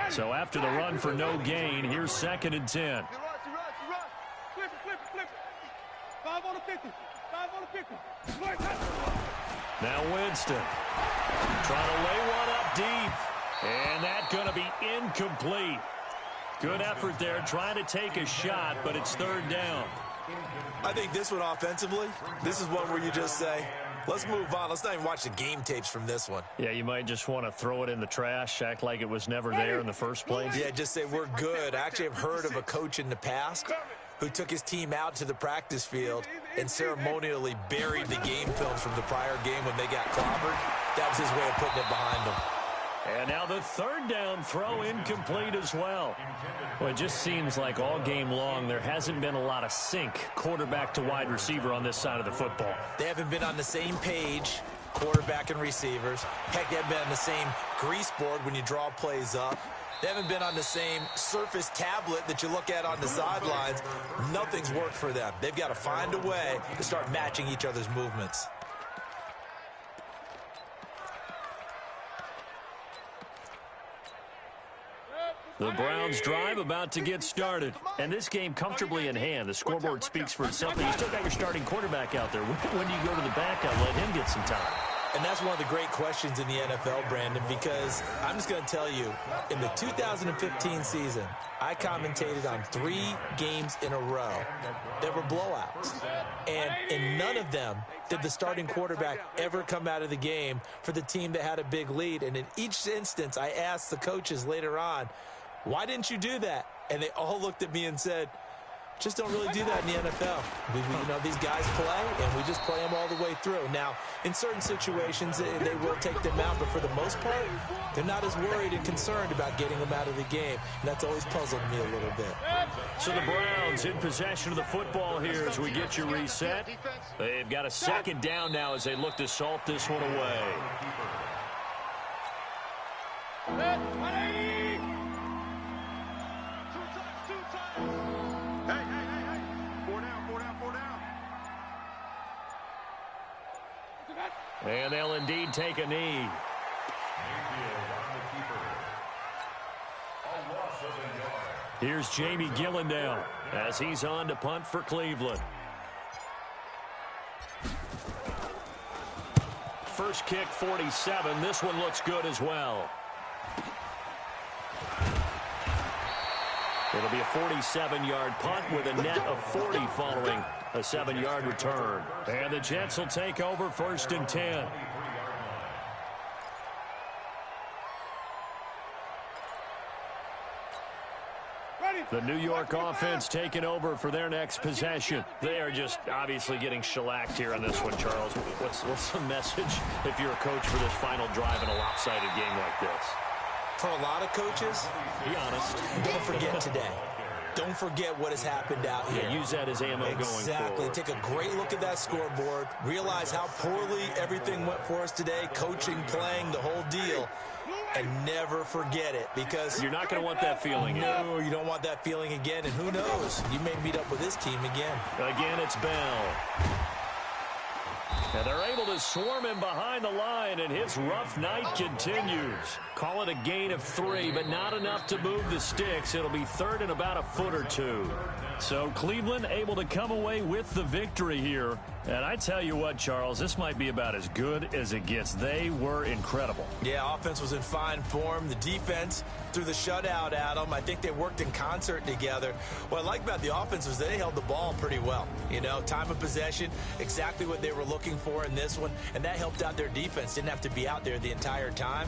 So after the run for no gain, here's second and 10. Flip it, flip it, flip it. 5 on the 50. 5 on the 50. Now Winston trying to lay one up deep. And that's going to be incomplete. Good effort there, trying to take a shot, but it's third down. I think this one offensively, this is one where you just say, let's move on. Let's not even watch the game tapes from this one. Yeah, you might just want to throw it in the trash, act like it was never there in the first place. Yeah, just say we're good. I actually have heard of a coach in the past who took his team out to the practice field and ceremonially buried the game films from the prior game when they got clobbered. That was his way of putting it behind them. And now the third down throw incomplete as well. Well, it just seems like all game long there hasn't been a lot of sync quarterback to wide receiver on this side of the football. They haven't been on the same page, quarterback and receivers. Heck, they haven't been on the same grease board when you draw plays up. They haven't been on the same surface tablet that you look at on the sidelines. Nothing's worked for them. They've got to find a way to start matching each other's movements. The Browns drive about to get started. And this game comfortably in hand. The scoreboard speaks for itself. But you still got your starting quarterback out there. When do you go to the backup and let him get some time? And that's one of the great questions in the NFL, Brandon, because I'm just going to tell you, in the 2015 season, I commentated on 3 games in a row that were blowouts. And in none of them did the starting quarterback ever come out of the game for the team that had a big lead. And in each instance, I asked the coaches later on, why didn't you do that? And they all looked at me and said, just don't really do that in the NFL. You know, these guys play, and we just play them all the way through. Now, in certain situations, they will take them out, but for the most part, they're not as worried and concerned about getting them out of the game, and that's always puzzled me a little bit. So the Browns in possession of the football here as we get you reset. They've got a second down now as they look to salt this one away. And they'll indeed take a knee. Here's Jamie Gillen now as he's on to punt for Cleveland. First kick, 47. This one looks good as well. It'll be a 47-yard punt with a net of 40 following a 7-yard return. And the Jets will take over 1st and 10. The New York offense taking over for their next possession. They are just obviously getting shellacked here on this one, Charles. What's the message if you're a coach for this final drive in a lopsided game like this? For a lot of coaches, be honest, don't forget today. Don't forget what has happened out here. Yeah, use that as ammo going forward. Exactly. Take a great look at that scoreboard. Realize how poorly everything went for us today. Coaching, playing, the whole deal. And never forget it, because you're not going to want that feeling. No, you don't want that feeling again. And who knows? You may meet up with this team again. Again, it's Bell. And they're able to swarm him behind the line, and his rough night continues. Call it a gain of 3, but not enough to move the sticks. It'll be third and about a foot or 2. So Cleveland able to come away with the victory here. And I tell you what, Charles, this might be about as good as it gets. They were incredible. Yeah, offense was in fine form. The defense threw the shutout at them. I think they worked in concert together. What I like about the offense was they held the ball pretty well. You know, time of possession, exactly what they were looking for in this one. And that helped out their defense. Didn't have to be out there the entire time.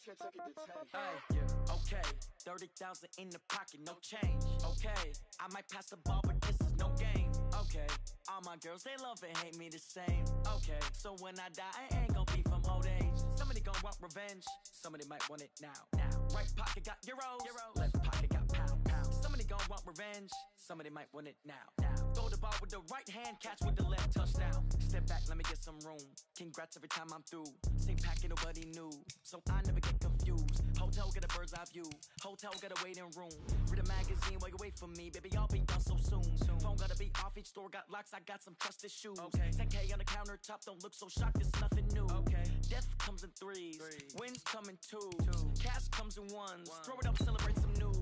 Okay, 30,000 in the pocket, no change. Okay, I might pass the ball, but this is no game. Okay, all my girls, they love and hate me the same. Okay, so when I die, I ain't gon' be from old age. Somebody gon' want revenge, somebody might want it now. Right pocket got euros, left pocket got pound. Somebody gon' want revenge, somebody might want it now. Throw the ball with the right hand, catch with the left, touchdown. Step back, let me get some room. Congrats every time I'm through. Same packet, nobody knew, so I never get confused. Hotel get a bird's eye view, hotel got a waiting room. Read a magazine while you wait for me, baby, I'll be done so soon. Phone gotta be off, each store got locks, I got some trusted shoes. 10K on the countertop, don't look so shocked, it's nothing new. Death comes in threes, wins come in twos, cash comes in ones. Throw it up, celebrate some news.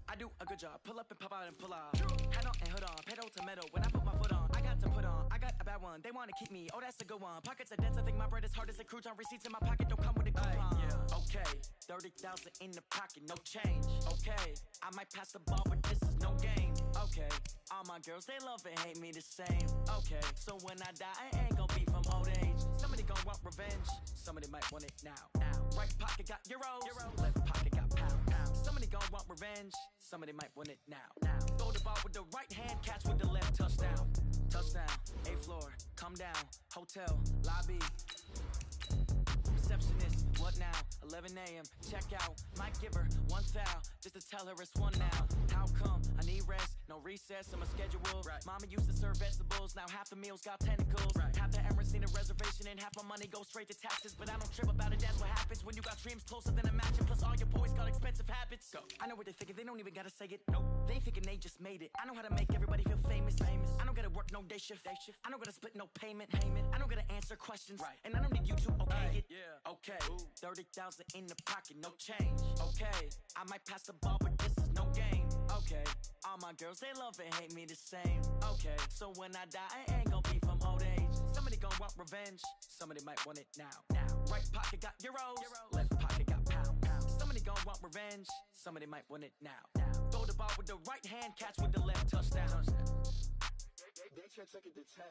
I do a good job, pull up and pop out and pull out. Head on and hood on, pedal to metal. When I put my foot on, I got to put on. I got a bad one, they wanna keep me, oh that's a good one. Pockets are dense, I think my bread is hard as a crouton. Receipts in my pocket don't come with a coupon. Okay, 30,000 in the pocket, no change. Okay, I might pass the ball, but this is no game. Okay, all my girls, they love and hate me the same. Okay, so when I die, I ain't gon' be from old age. Somebody gon' want revenge, somebody might want it now. Right pocket got euros, left pocket got pound. Somebody gon' want revenge, somebody might want it now. Throw the ball with the right hand, catch with the left, touchdown. Touchdown, 8th floor, come down, hotel, lobby. Receptionist, what now? 11 a.m., check out. Might give her one foul, just to tell her it's one now. How come? I need rest, no recess on my schedule. Mama used to serve vegetables, now half the meals got tentacles. Half the Emirates need a reservation and half my money goes straight to taxes. But I don't trip about it, that's what happens when you got dreams closer than a mansion. Plus all your boys got expensive habits. Go. I know what they're thinking, they don't even gotta say it. Nope. They thinking they just made it. I know how to make everybody feel famous. I don't gotta work no day shift. I don't gotta split no payment. I don't gotta answer questions. And I don't need you to okay it. Okay, 30,000 in the pocket, no change. Okay, I might pass the ball, but this is no game. Okay, all my girls, they love and hate me the same. Okay, so when I die, I ain't gon' be from old age. Somebody gon' want revenge, somebody might want it now. Right pocket got euros, left pocket got pound. Somebody gon' want revenge, somebody might want it now. Throw the ball with the right hand, catch with the left, touchdown. They can't take it to 10.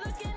Looking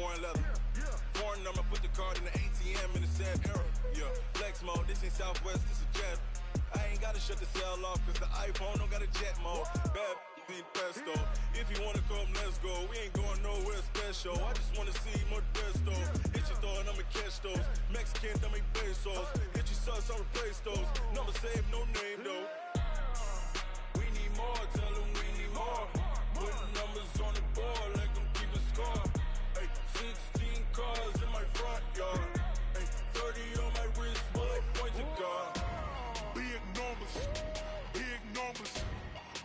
foreign leather. Foreign number, put the card in the ATM in the sad era. Yeah, flex mode, this ain't Southwest, this is jet. I ain't gotta shut the cell off, cause the iPhone don't got a jet mode. Bad ain't pesto. If you wanna come, let's go. We ain't going nowhere special. I just wanna see Modesto. Hit your thought, I'ma catch those. Mexican, dame pesos. Hit your sus, I'll replace those. Number saved, no name though. We need more, tell them we need more. Putting numbers on the board like I'm keeping score. Ay, 16 cars in my front yard. Ay, 30 on my wrist, bullet point to God. Big numbers, big numbers.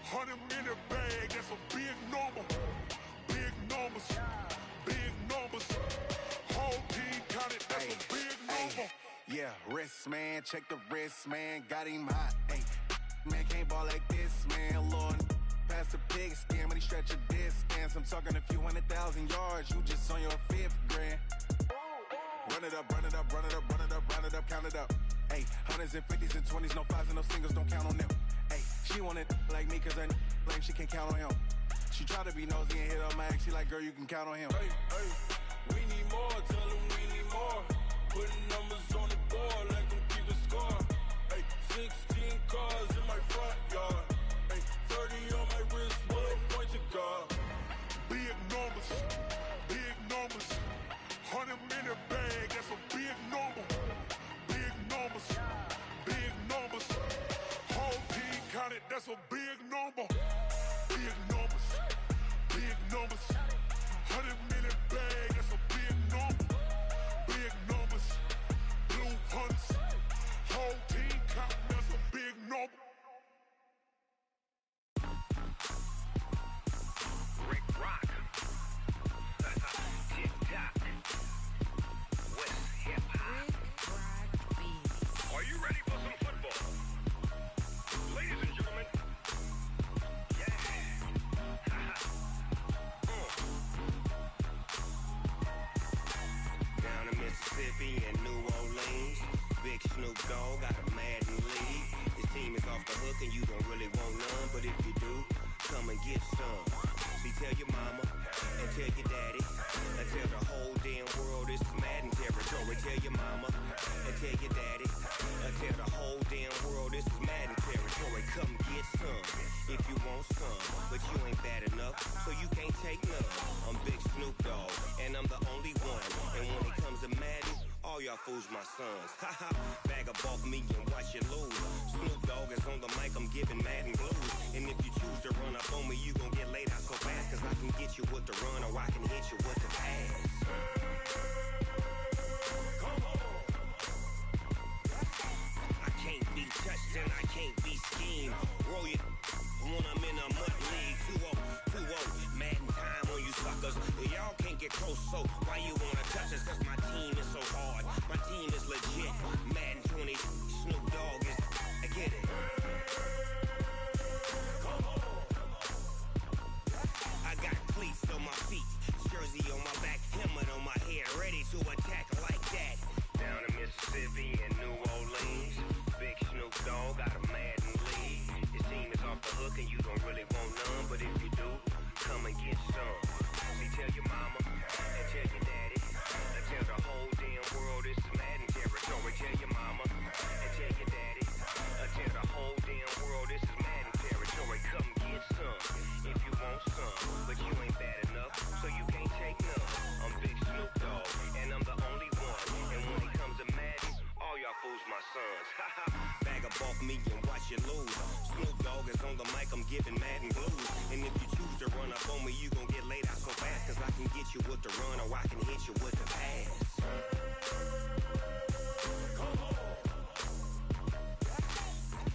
100 in the bag, that's a big number. Big numbers, big numbers. Whole team counted, that's a big number. Yeah, wrist man, check the wrist man, got him hot. Ay, man can't ball like this, man. Lord, past the pig skin, but he stretch a distance. I'm talking a few 100,000 yards, you just on your 5th grand. Run it up, run it up, run it up, run it up, run it up, count it up. Ay, hundreds and 50s and 20s, no 5s and no singles, don't count on them. Ay, she want it like me, cause her lame, she can't count on him. She try to be nosy and hit up my ex, she like, girl, you can count on him. Hey, hey, we need more, tell them we need more. Putting numbers on the board like I'm keeping score. Hey, 16 cars in my front yard. Hey, 30 on my wrist, bullet point to God. Big numbers, big numbers. 100 in the bag, that's a big number. Big numbers, big numbers. Whole team counted, that's a big number. Big numbers, big numbers. 100 in the bag, that's a big number. Big numbers, blue hunts. Whole team counting, that's a big number. Rick Rock. Tick-tock. West hip-hop. Are you ready for some football? Ladies and gentlemen. Yeah. Down in Mississippi and New Orleans, Big Snoop Dogg got a Madden league. His team is off the hook and you don't really want none, but if you do, come and get some. See, tell your mama and tell your daddy and tell the whole damn world this is Madden territory. Tell your mama and tell your daddy and tell the whole damn world this is Madden territory. Come get some if you want some, but you ain't bad enough, so you can't take none. I'm Big Snoop Dogg and I'm the only one. And when it comes to Madden, all y'all fools my sons. Haha, bag up off me and watch you lose. Snoop Dogg is on the mic, I'm giving Madden blues. And if you choose to run up on me, you gon' get laid out so fast, cause I can get you with the run or I can hit you with the pass. Come on. I can't be touched and I can't be schemed. Roll you when I'm in a mud league. 2-0, 2-0, Madden time on you suckers. Y'all can't get close, so why you wanna touch us? Cause my team is so hard, my team is legit. Madden 20, Snoop Dogg is, I get it. Come on. I got cleats on my feet, jersey on my back, helmet on my head, ready to attack like that. Down in Mississippi and New Orleans, Big Snoop Dogg got a Madden league. His team is off the hook and you don't really want none, but if you do, come and get some. See, tell your mama and tell your daddy and tell the whole damn world this is Madden territory. Tell your mama and tell your daddy and tell the whole damn world this is Madden territory. Come get some if you want some, but you ain't bad enough, so you can't take none. I'm Big Snoop Dogg and I'm the only one. And when it comes to Madden, all y'all fools my sons. Haha, bag up off me and watch you lose. Snoop Dogg is on the mic, I'm giving Madden blues. And if you choose to run up on me, you gon' get laid out so fast, cause I can get you with the run or I can hit you with the pass. Come on.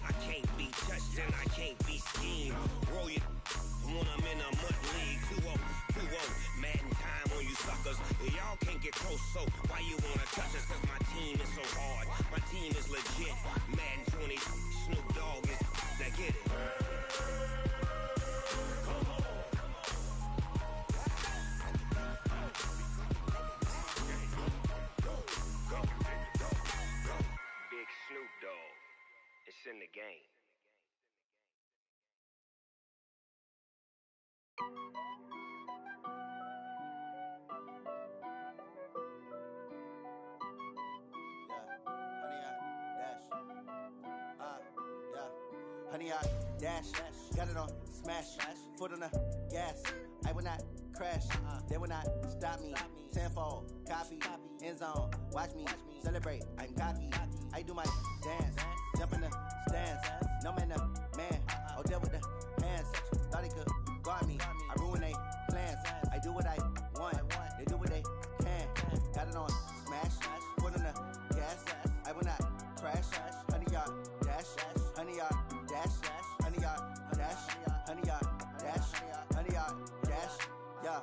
I can't be touched and I can't be schemed. Roll you when I'm in a mud league. 2-0, 2-0, Madden time on you suckers. Y'all can't get close, so why you wanna touch us? Cause my team is so hard, my team is legit. Madden 20, Snoop Dogg is, now get it. Come on. Big Snoop Dogg, it's in the game. 100 yard dash. Got it on smash. Foot on the gas. I will not crash. They will not stop me. Tenfold, copy, end zone. Watch me celebrate. I'm cocky. I do my dance. Jump in the stands. No man, man. Oh, deal with the hands. Thought he could guard me. I ruin they plans. I do what I want. They do what they can. Got it on smash. Foot on the gas. I will not crash. 100 yard dash. 100 yard dash. 100 yard dash. 100 yard dash. 100 yard dash. Yeah.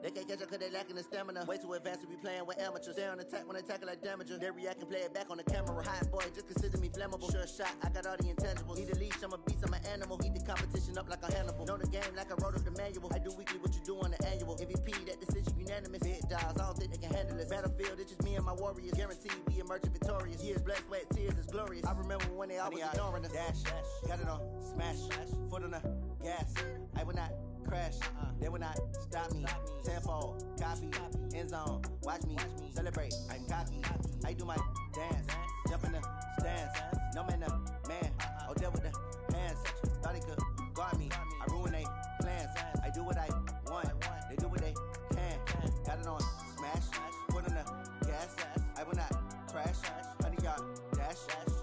They can't catch up cause they lacking the stamina. Way too advanced to be playing with amateurs. Stay on attack when attack like damager. They react and play it back on the camera. Hot boy, just consider me flammable. Sure shot, I got all the intangibles. Need a leash, I'm a beast, I'm an animal. Heat the competition up like a Hannibal. Know the game like I wrote up the manual. I do weekly what you do on the annual. MVP, that decision unanimous. Big dials, I don't think they can handle this. Battlefield, it's just me and my warriors. Guaranteed we emerging victorious. Years, blood, sweat, tears, it's glorious. I remember when they always ignoring us. Dash, got it on smash. Foot on the gas. I will not crash. They will not stop me. Tenfold, copy, end zone. Watch me celebrate. I'm cocky. I do my dance. Jump in the stands. No man, man. Oh, deal with the hands. Thought he could guard me. I ruin they plans. I do what I want. They do what they can. Got it on smash. Foot on the gas. I will not crash. 100 yard dash.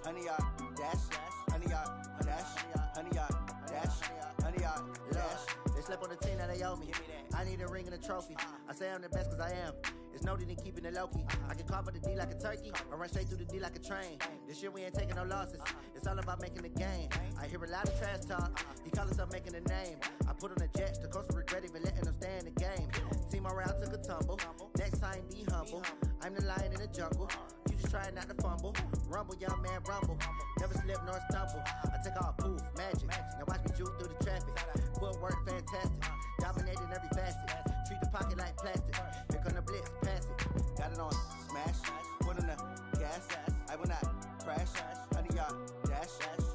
100 yard dash. 100 yard dash. 100 yard dash. 100 yard dash. They slept on the team that they owe me. I need a ring and a trophy. I say I'm the best cause I am. It's no need in keeping it low-key. I can carve up the D like a turkey or run straight through the D like a train. This year we ain't taking no losses. It's all about making the game. I hear a lot of trash talk. He call himself making a name. I put on the jets. The coach will regret even letting them stay in the game. Team morale took a tumble. Next time be humble. I'm the lion in the jungle. You just try not to fumble. Rumble, young man, rumble. Never slip nor stumble. I take off, poof, magic. Now watch me juke through the traffic. Footwork fantastic. Dominating every facet. Treat the pocket like plastic. Here come the blitz, pass it. Got it on smash. Foot on the gas. I will not crash. 100 yard dash.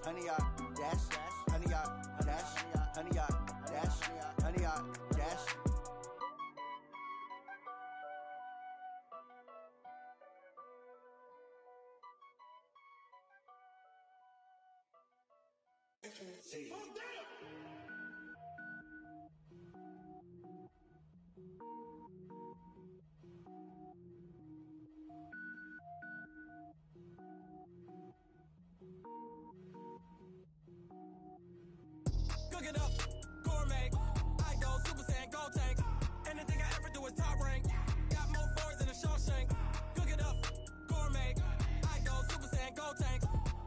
100 yard dash. 100 yard dash. 100 yard dash. 100 yard dash. Cook it up, gourmet. I go Super Saiyan, go tank. Anything I ever do is top rank. Got more boys than a Shawshank. Cook it up, gourmet. I go Super Saiyan, go tank.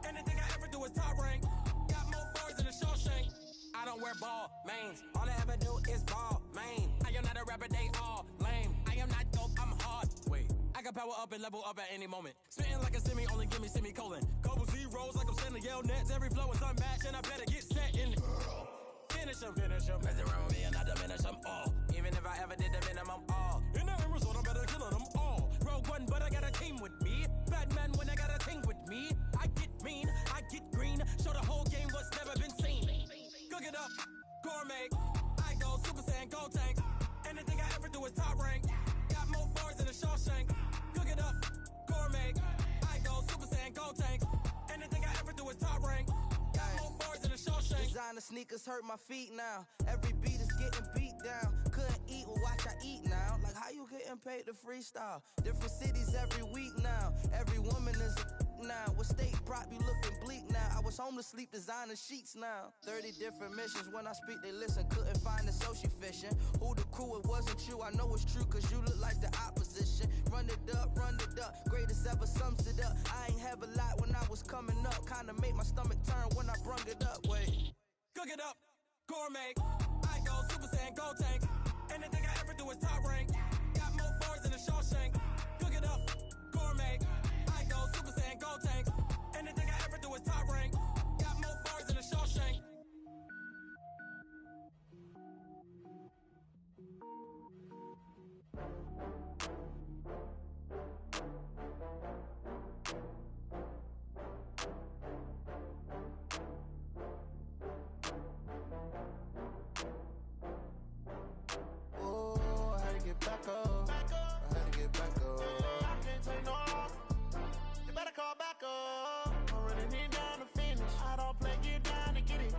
Anything I ever do is top rank. Got more boys than a Shawshank. I don't wear ball mains. All I ever do is ball main. I am not a rapper, they all lame. I am not dope, I'm hard. Wait, I can power up and level up at any moment. Spitting like a semi, only give me semicolon. Couple zeros like I'm sending yell nets. Every flow is unmatched and I better get set in. Finish them. Mess around with me and I diminish them all. Even if I ever did the minimum all. In the end result, I better kill them all. Rogue One, but I got a team with me. Batman when I got a thing with me. I get mean, I get green. Show the whole game what's never been seen. Cook it up, gourmet. I go Super Saiyan, go tank. Anything I ever do is top rank. Got more bars than a Shawshank. Cook it up, gourmet. I go Super Saiyan, go tank. Anything I ever do is top rank. Got more bars than a Shawshank. Designer sneakers hurt my feet now. Every beat is getting beat down. Couldn't eat, well watch I eat now. Like how you getting paid to freestyle? Different cities every week now. Every woman is a now. What state prop you looking bleak now? I was home to sleep designer sheets now. 30 different missions. When I speak they listen. Couldn't find the social fishing. Who the crew, it wasn't you. I know it's true cause you look like the opposition. Run it up. Greatest ever sums it up. I ain't have a lot when I was coming up. Kinda made my stomach turn when I brung it up. Wait. Cook it up, gourmet. I go Super Saiyan, go tank. Anything I ever do is top rank. Got more bars than a Shawshank. Cook it up, gourmet. I go Super Saiyan, go tank. Anything I ever do is top rank. Got more bars than a Shawshank. Back up. I had to get back up. I can't take no loss. You better call back up. I'm running it down to finish. I don't play, get down to get it.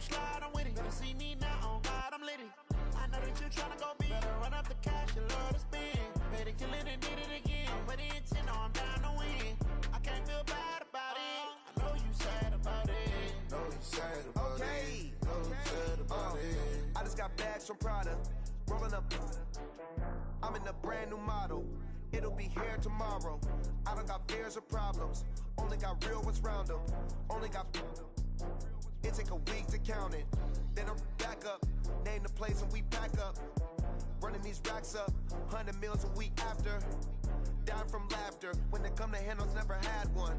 slide, I'm with it. Better see me now, on God, I'm litty. I know that you tryna go big. Better run up the cash, you love to spend. Better kill it and did it again. But the intent, no, I'm down to win. I can't feel bad about it. I know you sad about it. Know you sad about it. Know you sad about it. I just got bags from Prada. Rolling up. I'm in a brand new model. It'll be here tomorrow. I don't got fears or problems. Only got real ones round them. Only got. It take a week to count it. Then I'm back up. Name the place and we back up. Running these racks up. 100 meals a week after. Dying from laughter. When they come to handles, never had one.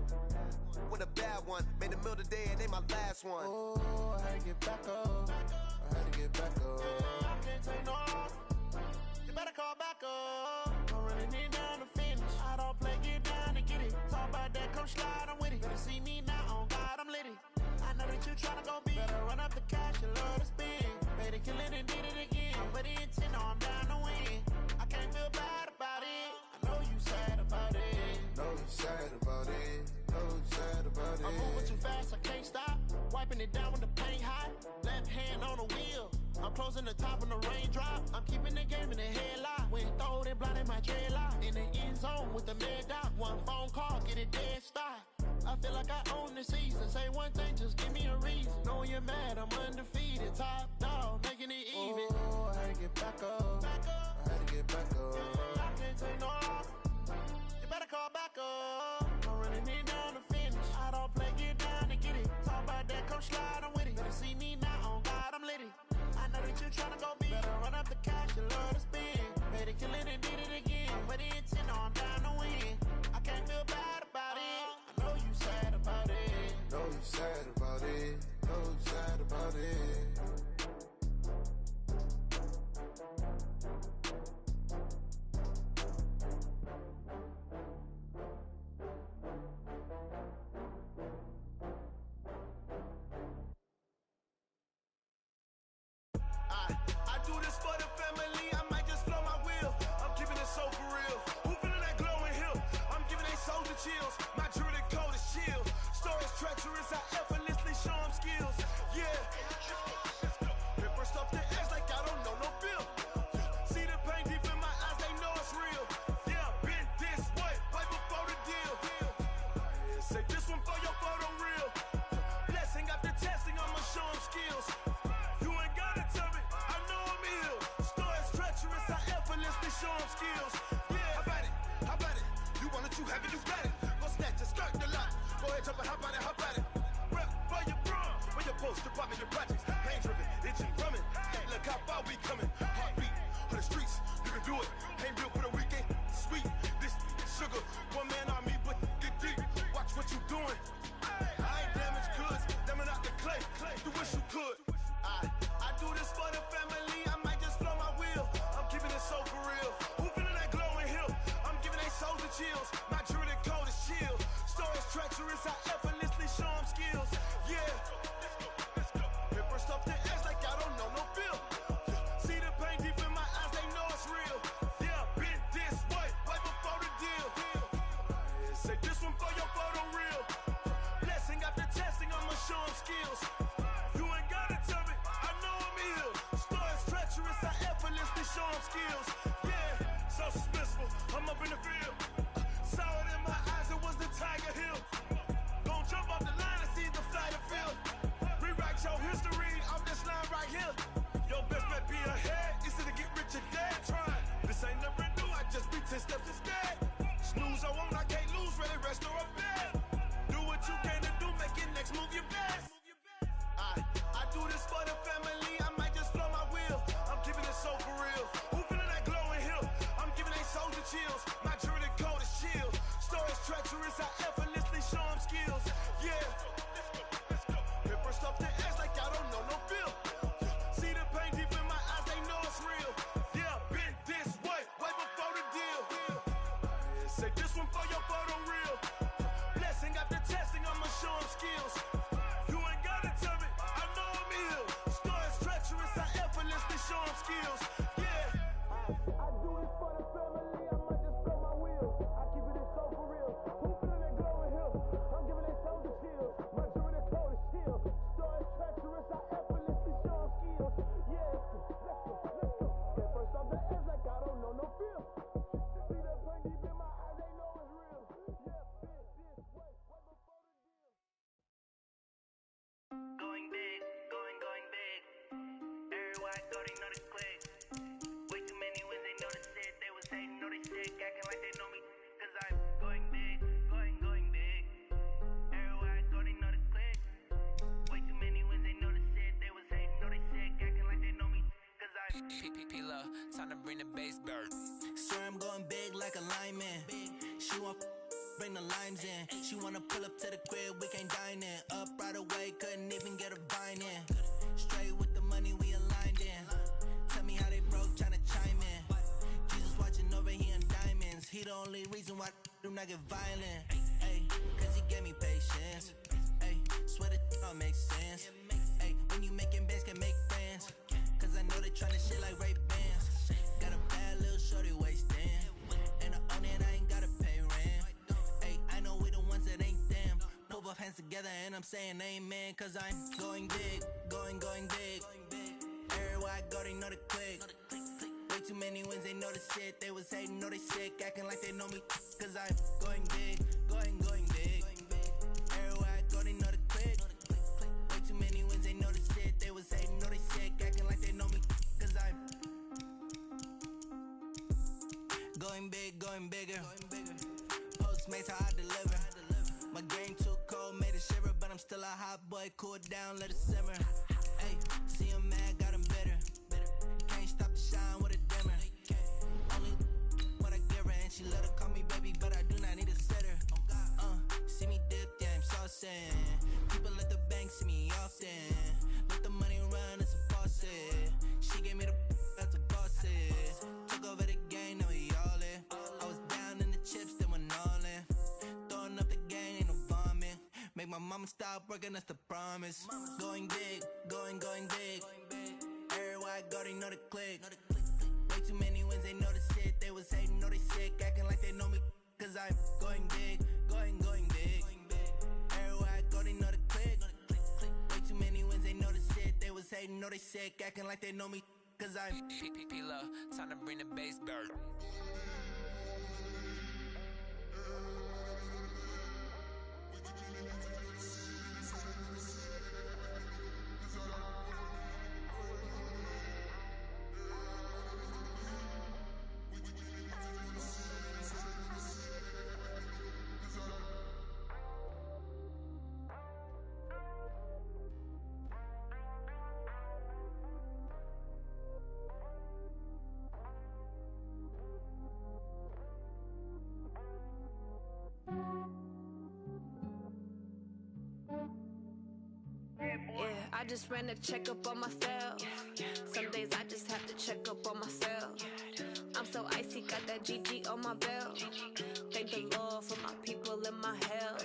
With a bad one. Made a meal today and they my last one. Oh, I had to get back up. I had to get back up. I can't take no off. You better call back up. I'm running it down to finish. I don't play, get down to get it. Talk about that, come slide, I'm with it. Better see me now, on God, I'm litty. I know that you tryna go big. Better run up the cash, you love to spend. Better kill it and did it again. But the intent, no, I'm down to win. I can't feel bad about it. I know you sad about it. Know you sad about it. Know you sad about it. I'm moving too fast, I can't stop. Wiping it down when the paint hot. Left hand on the wheel. I'm closing the top when the raindrop. I'm keeping the game in the headlock. When throwed and blinded my dreadlock. In the end zone with the mad dot. One phone call, get it dead stop. I feel like I own the season. Say one thing, just give me a reason. Knowing you're mad, I'm undefeated. Top dog, making it even. Oh, I had to get back up. I had to get back up. I can't take no off. You better call back up. I'm running it down to finish. I don't play, get down to get it. Talk about that, come slide, I'm with it. Better see me now, on God, I'm litty. I know that you tryna go big. Better run up the cash, you love to spend. Better kill it and did it again. But the intent, no, I'm down to win. I can't feel bad about it. I know you sad about it. Know you sad about it. Know you sad about it. I do this for the family, I might just blow my wheel. I'm keeping it so for real. Who feeling that glowing hill? I'm giving they soldier chills. My jewelry code is chill. Stories treacherous, I effortlessly show them skills. Yeah. Ripper stuff the edge like I don't know no bill. See the pain deep in my eyes, they know it's real. Yeah, been this way, right before the deal. Say this one for your photo real. Blessing after testing, I'ma show them skills. You ain't gotta tell me, I know I'm ill. Stories treacherous, I effortlessly show them skills. Yeah, how about it? How about it? You want it, you have it, you got it. Go snatch it, skirt the lot. Go ahead, jump it, how about it? How about it? Rep for your brum, for your post, department, your projects. Pain driven, itching, drumming. Look how far we coming. Heartbeat on the streets, you can do it. Ain't built for the weekend, sweet. This sugar, one man on me, but get deep. Watch what you doing. I ain't damaged goods, damn out the clay. You wish you could. I do this for the family, I might just blow my wheel. I'm keeping it so for real. Who feeling that glowing hill? I'm giving they soldier chills. My jewelry code is chill. Stories treacherous, I effortlessly show them skills. Yeah. Ripper stuff the edge like I don't know no bill. See the pain deep in my eyes, they know it's real. Yeah, been this way, right before the deal. Say this one for your photo real. Blessing after testing, I'ma show them skills. You ain't gotta tell me, I know I'm ill. Stories treacherous, I effortlessly show them skills. Yeah, so suspenseful, I'm up in the field. Saw it in my eyes, it was the Tiger Hill. Gon' jump off the line and see the flight of field. Rewrite your history off this line right here. Your best bet be ahead, easy to get rich or dead. Trying, this ain't never new, I just be 10 steps instead. Snooze I won't, I can't lose, ready, rest or a bed. Do what you can to do, make it next move your best. I do this for the family, I might just blow my wheel. I'm keeping it so for real. Who feeling that glowing hill? I'm giving they soldier chills. My jewelry code is chill. Stories treacherous, I effortlessly show them skills. Yeah. Ripper stuff the edge like I don't know no bill. See the pain deep in my eyes, they know it's real. Yeah, been this way, right before the deal. Say this one for your photo real. Blessing after testing, I'ma show them skills. You ain't gotta tell me, I know I'm ill. Stories treacherous, I effortlessly show them skills. Yeah. I do this for the family, I might just blow my wheel. I keep it so for real. Who feeling that glowing Time to bring the bass back. Swear I'm going big like a lineman. She want bring the limes in. She wanna pull up to the crib, we can't dine in. Up right away, couldn't even get a vine in. Straight with the money we aligned in. Tell me how they broke, tryna chime in. Jesus watching over, he in diamonds. He the only reason why do not get violent. Ay, cause he gave me patience. Ay, swear that all makes sense. Ay, when you making bands can make friends. Cause I know they tryna shit like Ray-Bans. Got a bad little shorty wasting. And I own it, I ain't gotta pay rent. Ay, I know we the ones that ain't them. Put both hands together and I'm saying amen. Cause I'm going big, going big. Everywhere I go, they know the click. Way too many wins, they know the shit. They was hating, know they sick, acting like they know me. Cause I'm going big, going big. Everywhere I go, they know the click. Way too many wins, they know the shit. They was hating, know they sick, acting like they know me. Cause I'm going big, going bigger. Postmates how I deliver. My game too cold, made a shiver, but I'm still a hot boy. Cool it down, let it simmer. Hey, see him mad, got him bitter. Can't stop the shine with a dimmer. Only what I give her, and she let her call me baby, but I do not need a sitter. See me dip, yeah, I'm saucing. People at the bank see me often. Let the money run, it's a faucet. She gave me the that's a boss it. Took over the game, now we all in. I was down in the chips, then went all in. Throwing up the gang, ain't no vomit. Make my mama stop working, that's the promise. Going big, going big. Everywhere I go, they know the click. Way too many wins, they know the shit. They was hating, know they sick, acting like they know me. Cause I'm going big, going big. Everywhere I go, they know the click. Way too many wins, they know the shit. They was hating, know they sick, acting like they know me. Cause I'm time to bring the bass back. I just ran a checkup on myself. Some days I just have to check up on myself. I'm so icy, got that GG on my belt. Thank the Lord for my people in my hell.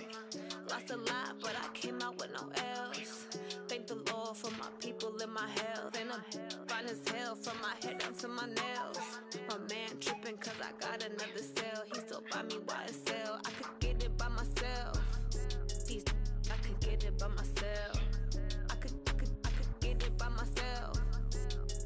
Lost a lot, but I came out with no else. Thank the Lord for my people in my health. And I'm fine as hell from my head down to my nails. My man tripping cause I got another cell. He still buy me YSL. I could get it by myself. These I could get it by myself. I could get it by myself.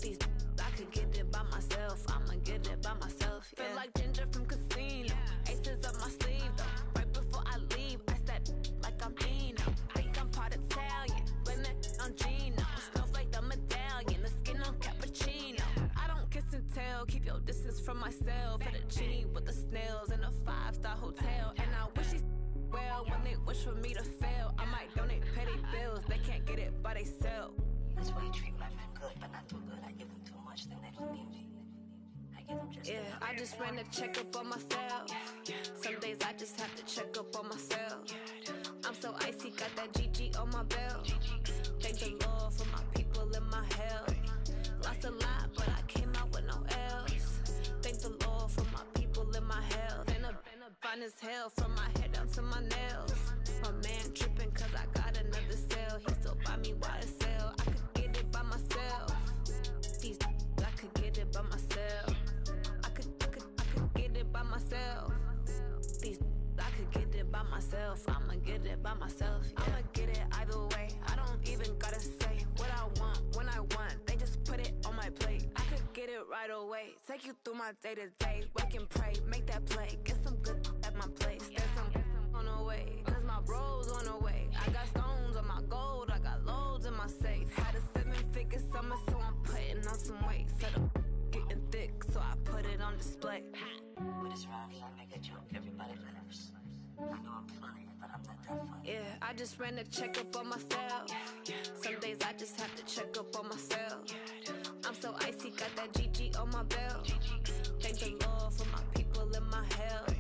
These I could get it by myself. I'ma get it by myself. Yeah. Feel like Ginger from Casino. Aces up my sleeve though. Right before I leave, I said like I'm Dino. Think I'm part Italian. Blame it on Gino. Smells like the medallion. The skin on cappuccino. I don't kiss and tell. Keep your distance from myself. For the genie with the snails in a 5-star hotel. And I wish he's well when they wish for me to fail. I might donate petty bills. They can't get it by they sell. That's why you treat my men good, but not too good. I give them too much, then they don't need me. I give them just enough. I just ran a checkup on myself. Some days I just have to check up on myself. I'm so icy, got that GG on my belt. Thank the Lord for my people in my hell. Lost a lot, but I came out with no else. Thank the Lord for my people in my hell. Then I'm fine as hell from my head down to my nails. My man tripping cause I got another cell. He still buy me YSL. I could get it by myself. These I could get it by myself. I could get it by myself. These I could get it by myself. I'ma get it by myself. Yeah. I'ma get it either way. I don't even gotta say what I want when I want. They just put it on my plate. I could get it right away. Take you through my day to day. Wake and pray, make that play. Get some good at my place. There's some on the way. Cause my bro's on the way. I got stones on my gold. I got loads in my safe. Had a 7-figure summer, so I'm putting on some weight. Set up getting thick, so I put it on display. With this round here, I make a joke everybody laughs. I know I'm funny, but I'm not that funny. Yeah, I just ran a checkup on myself. Some days I just have to check up on myself. I'm so icy, got that GG on my belt. Thank the Lord for my people in my health.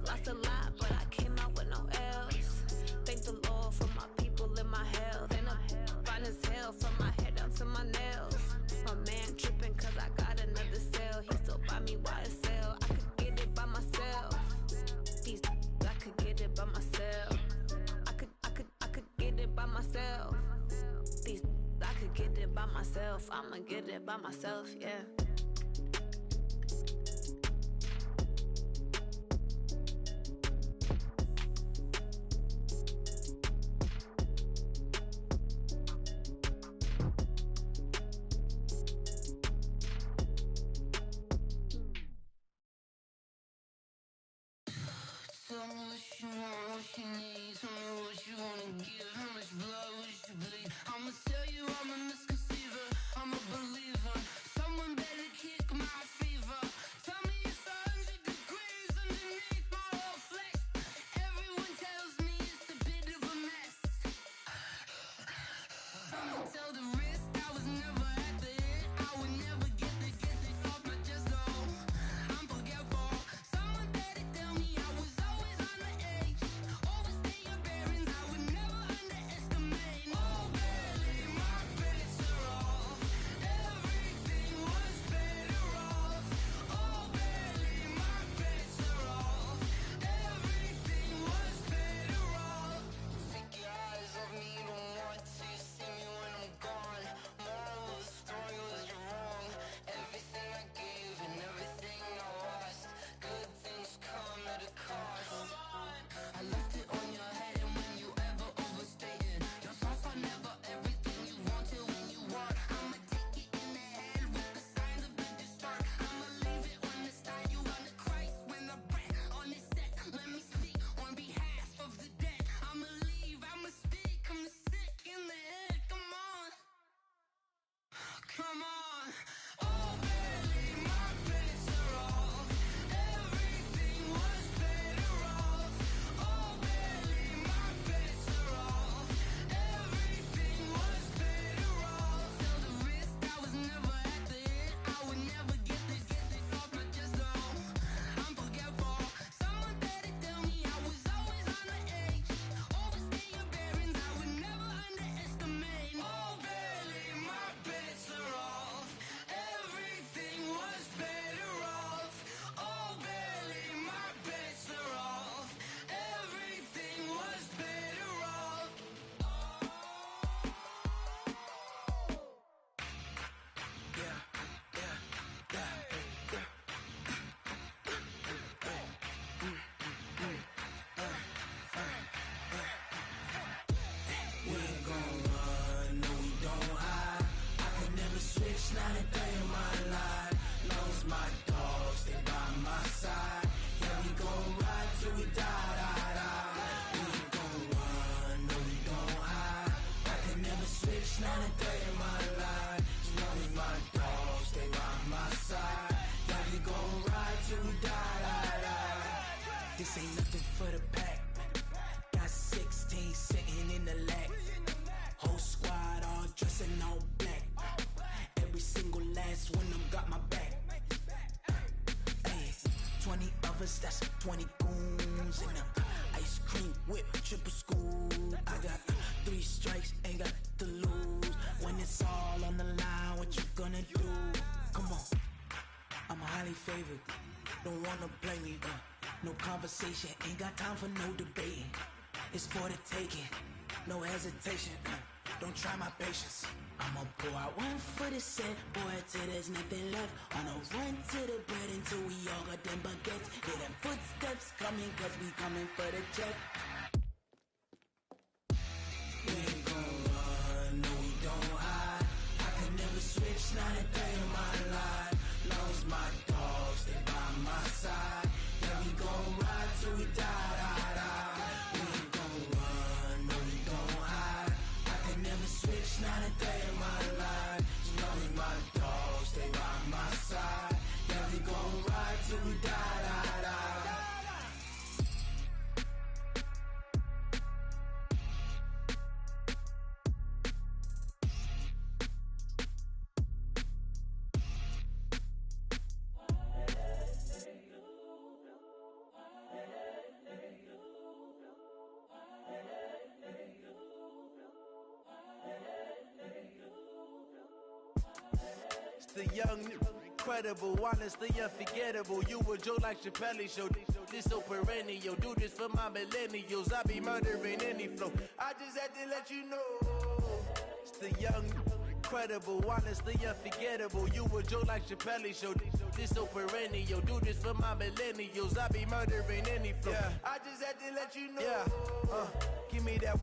Lost a lot, but I came out with no else. Thank the Lord for my people in my health. And I'm fine as hell from my head down to my nails. My man tripping cause I got another cell. He still buy me YSL. I could get it by myself. These I could get it by myself. I could get it by myself. These I could get it by myself. I'ma get it by myself, yeah. Tell me what you want, what you need. Tell me what you wanna give. How much blood would you bleed? I'ma tell you I'm a misconceiver. I'm a believer. Someone better kick my fever. Tell me it's 100 degrees underneath my whole flesh. Everyone tells me it's a bit of a mess. I'ma tell the risk I was never at the end. I would never get the off my chest though. I'm forgetful. Someone better tell me I was always on the edge. Overstay your bearings, I would never underestimate. Oh, barely my bets are off. Everything was better off. Oh, barely my bets are off. Everything was better off. Take your eyes off me, don't want to see me when I'm gone. Moral of the story was you're wrong. Everything I gave and everything I lost. Good things come at a cost. I left it on your head, and when you ever overstay it, your thoughts are never everything you wanted when you want. I'ma take it in the head with the signs of the distort. I'ma leave it on the side. You on the Christ when the breath on this set. Let me speak on behalf of the dead. I'ma leave, I'ma speak. I'm the sick in the head. Come on, come on. Oh, barely my bets are off. Everything was better off. Oh, barely my bets are off. Everything was better off. Tell the risk I was never at the end. I would never get this off my chest though. I'm forgetful. Someone better tell me I was always on the edge. Overstay your bearings, I would never underestimate. Oh, barely my bets are off. Everything was better off. Oh, barely my bets are off. Everything was better off. We ain't gon' run, no we don't hide. I could never switch, not a day in my life. Knows my dogs, they by my side. Yeah, we gon' ride till we die, die, die. We ain't gon' run, no we don't hide. I could never switch, not a day in my life. Knows my dogs, they by my side. Yeah, we gon' ride till we die, die, die. This ain't nothing for the pack. Got 16 sitting in the lag. Whole squad all dressed in all black. Every single last one of them got my back. Hey, 20 of us, that's 20 goons in them. Ice cream whip, triple scoop. I got 3 strikes, ain't got to lose. When it's all on the line, what you gonna do? Come on, I'm highly favored. Don't wanna play me, no conversation, ain't got time for no debating. It's for the taking, no hesitation. Don't try my patience. I'ma pour out one for the set, boy, till there's nothing left. On a run to the bread until we all got them baguettes. Hear them footsteps coming, cause we coming for the check. We ain't gon' run, no we don't hide. I could never switch, not a day in my life. Knows my dogs, they by my side. Yeah, we gon' ride till we die, die, die. We ain't gon' run, no we don't hide. I could never switch, not a day in my life. Knows my dogs, they by my side. Yeah, we gon' ride till we die, die, die. the young, incredible, honestly unforgettable. You a joke like Chappelle Show. This so perennial. Do this for my millennials. I be murdering any flow. I just had to let you know. It's the young, incredible, honestly unforgettable. You a joke like Chappelle Show. This so perennial. Do this for my millennials. I be murdering any flow. I just had to let you know. Give me that.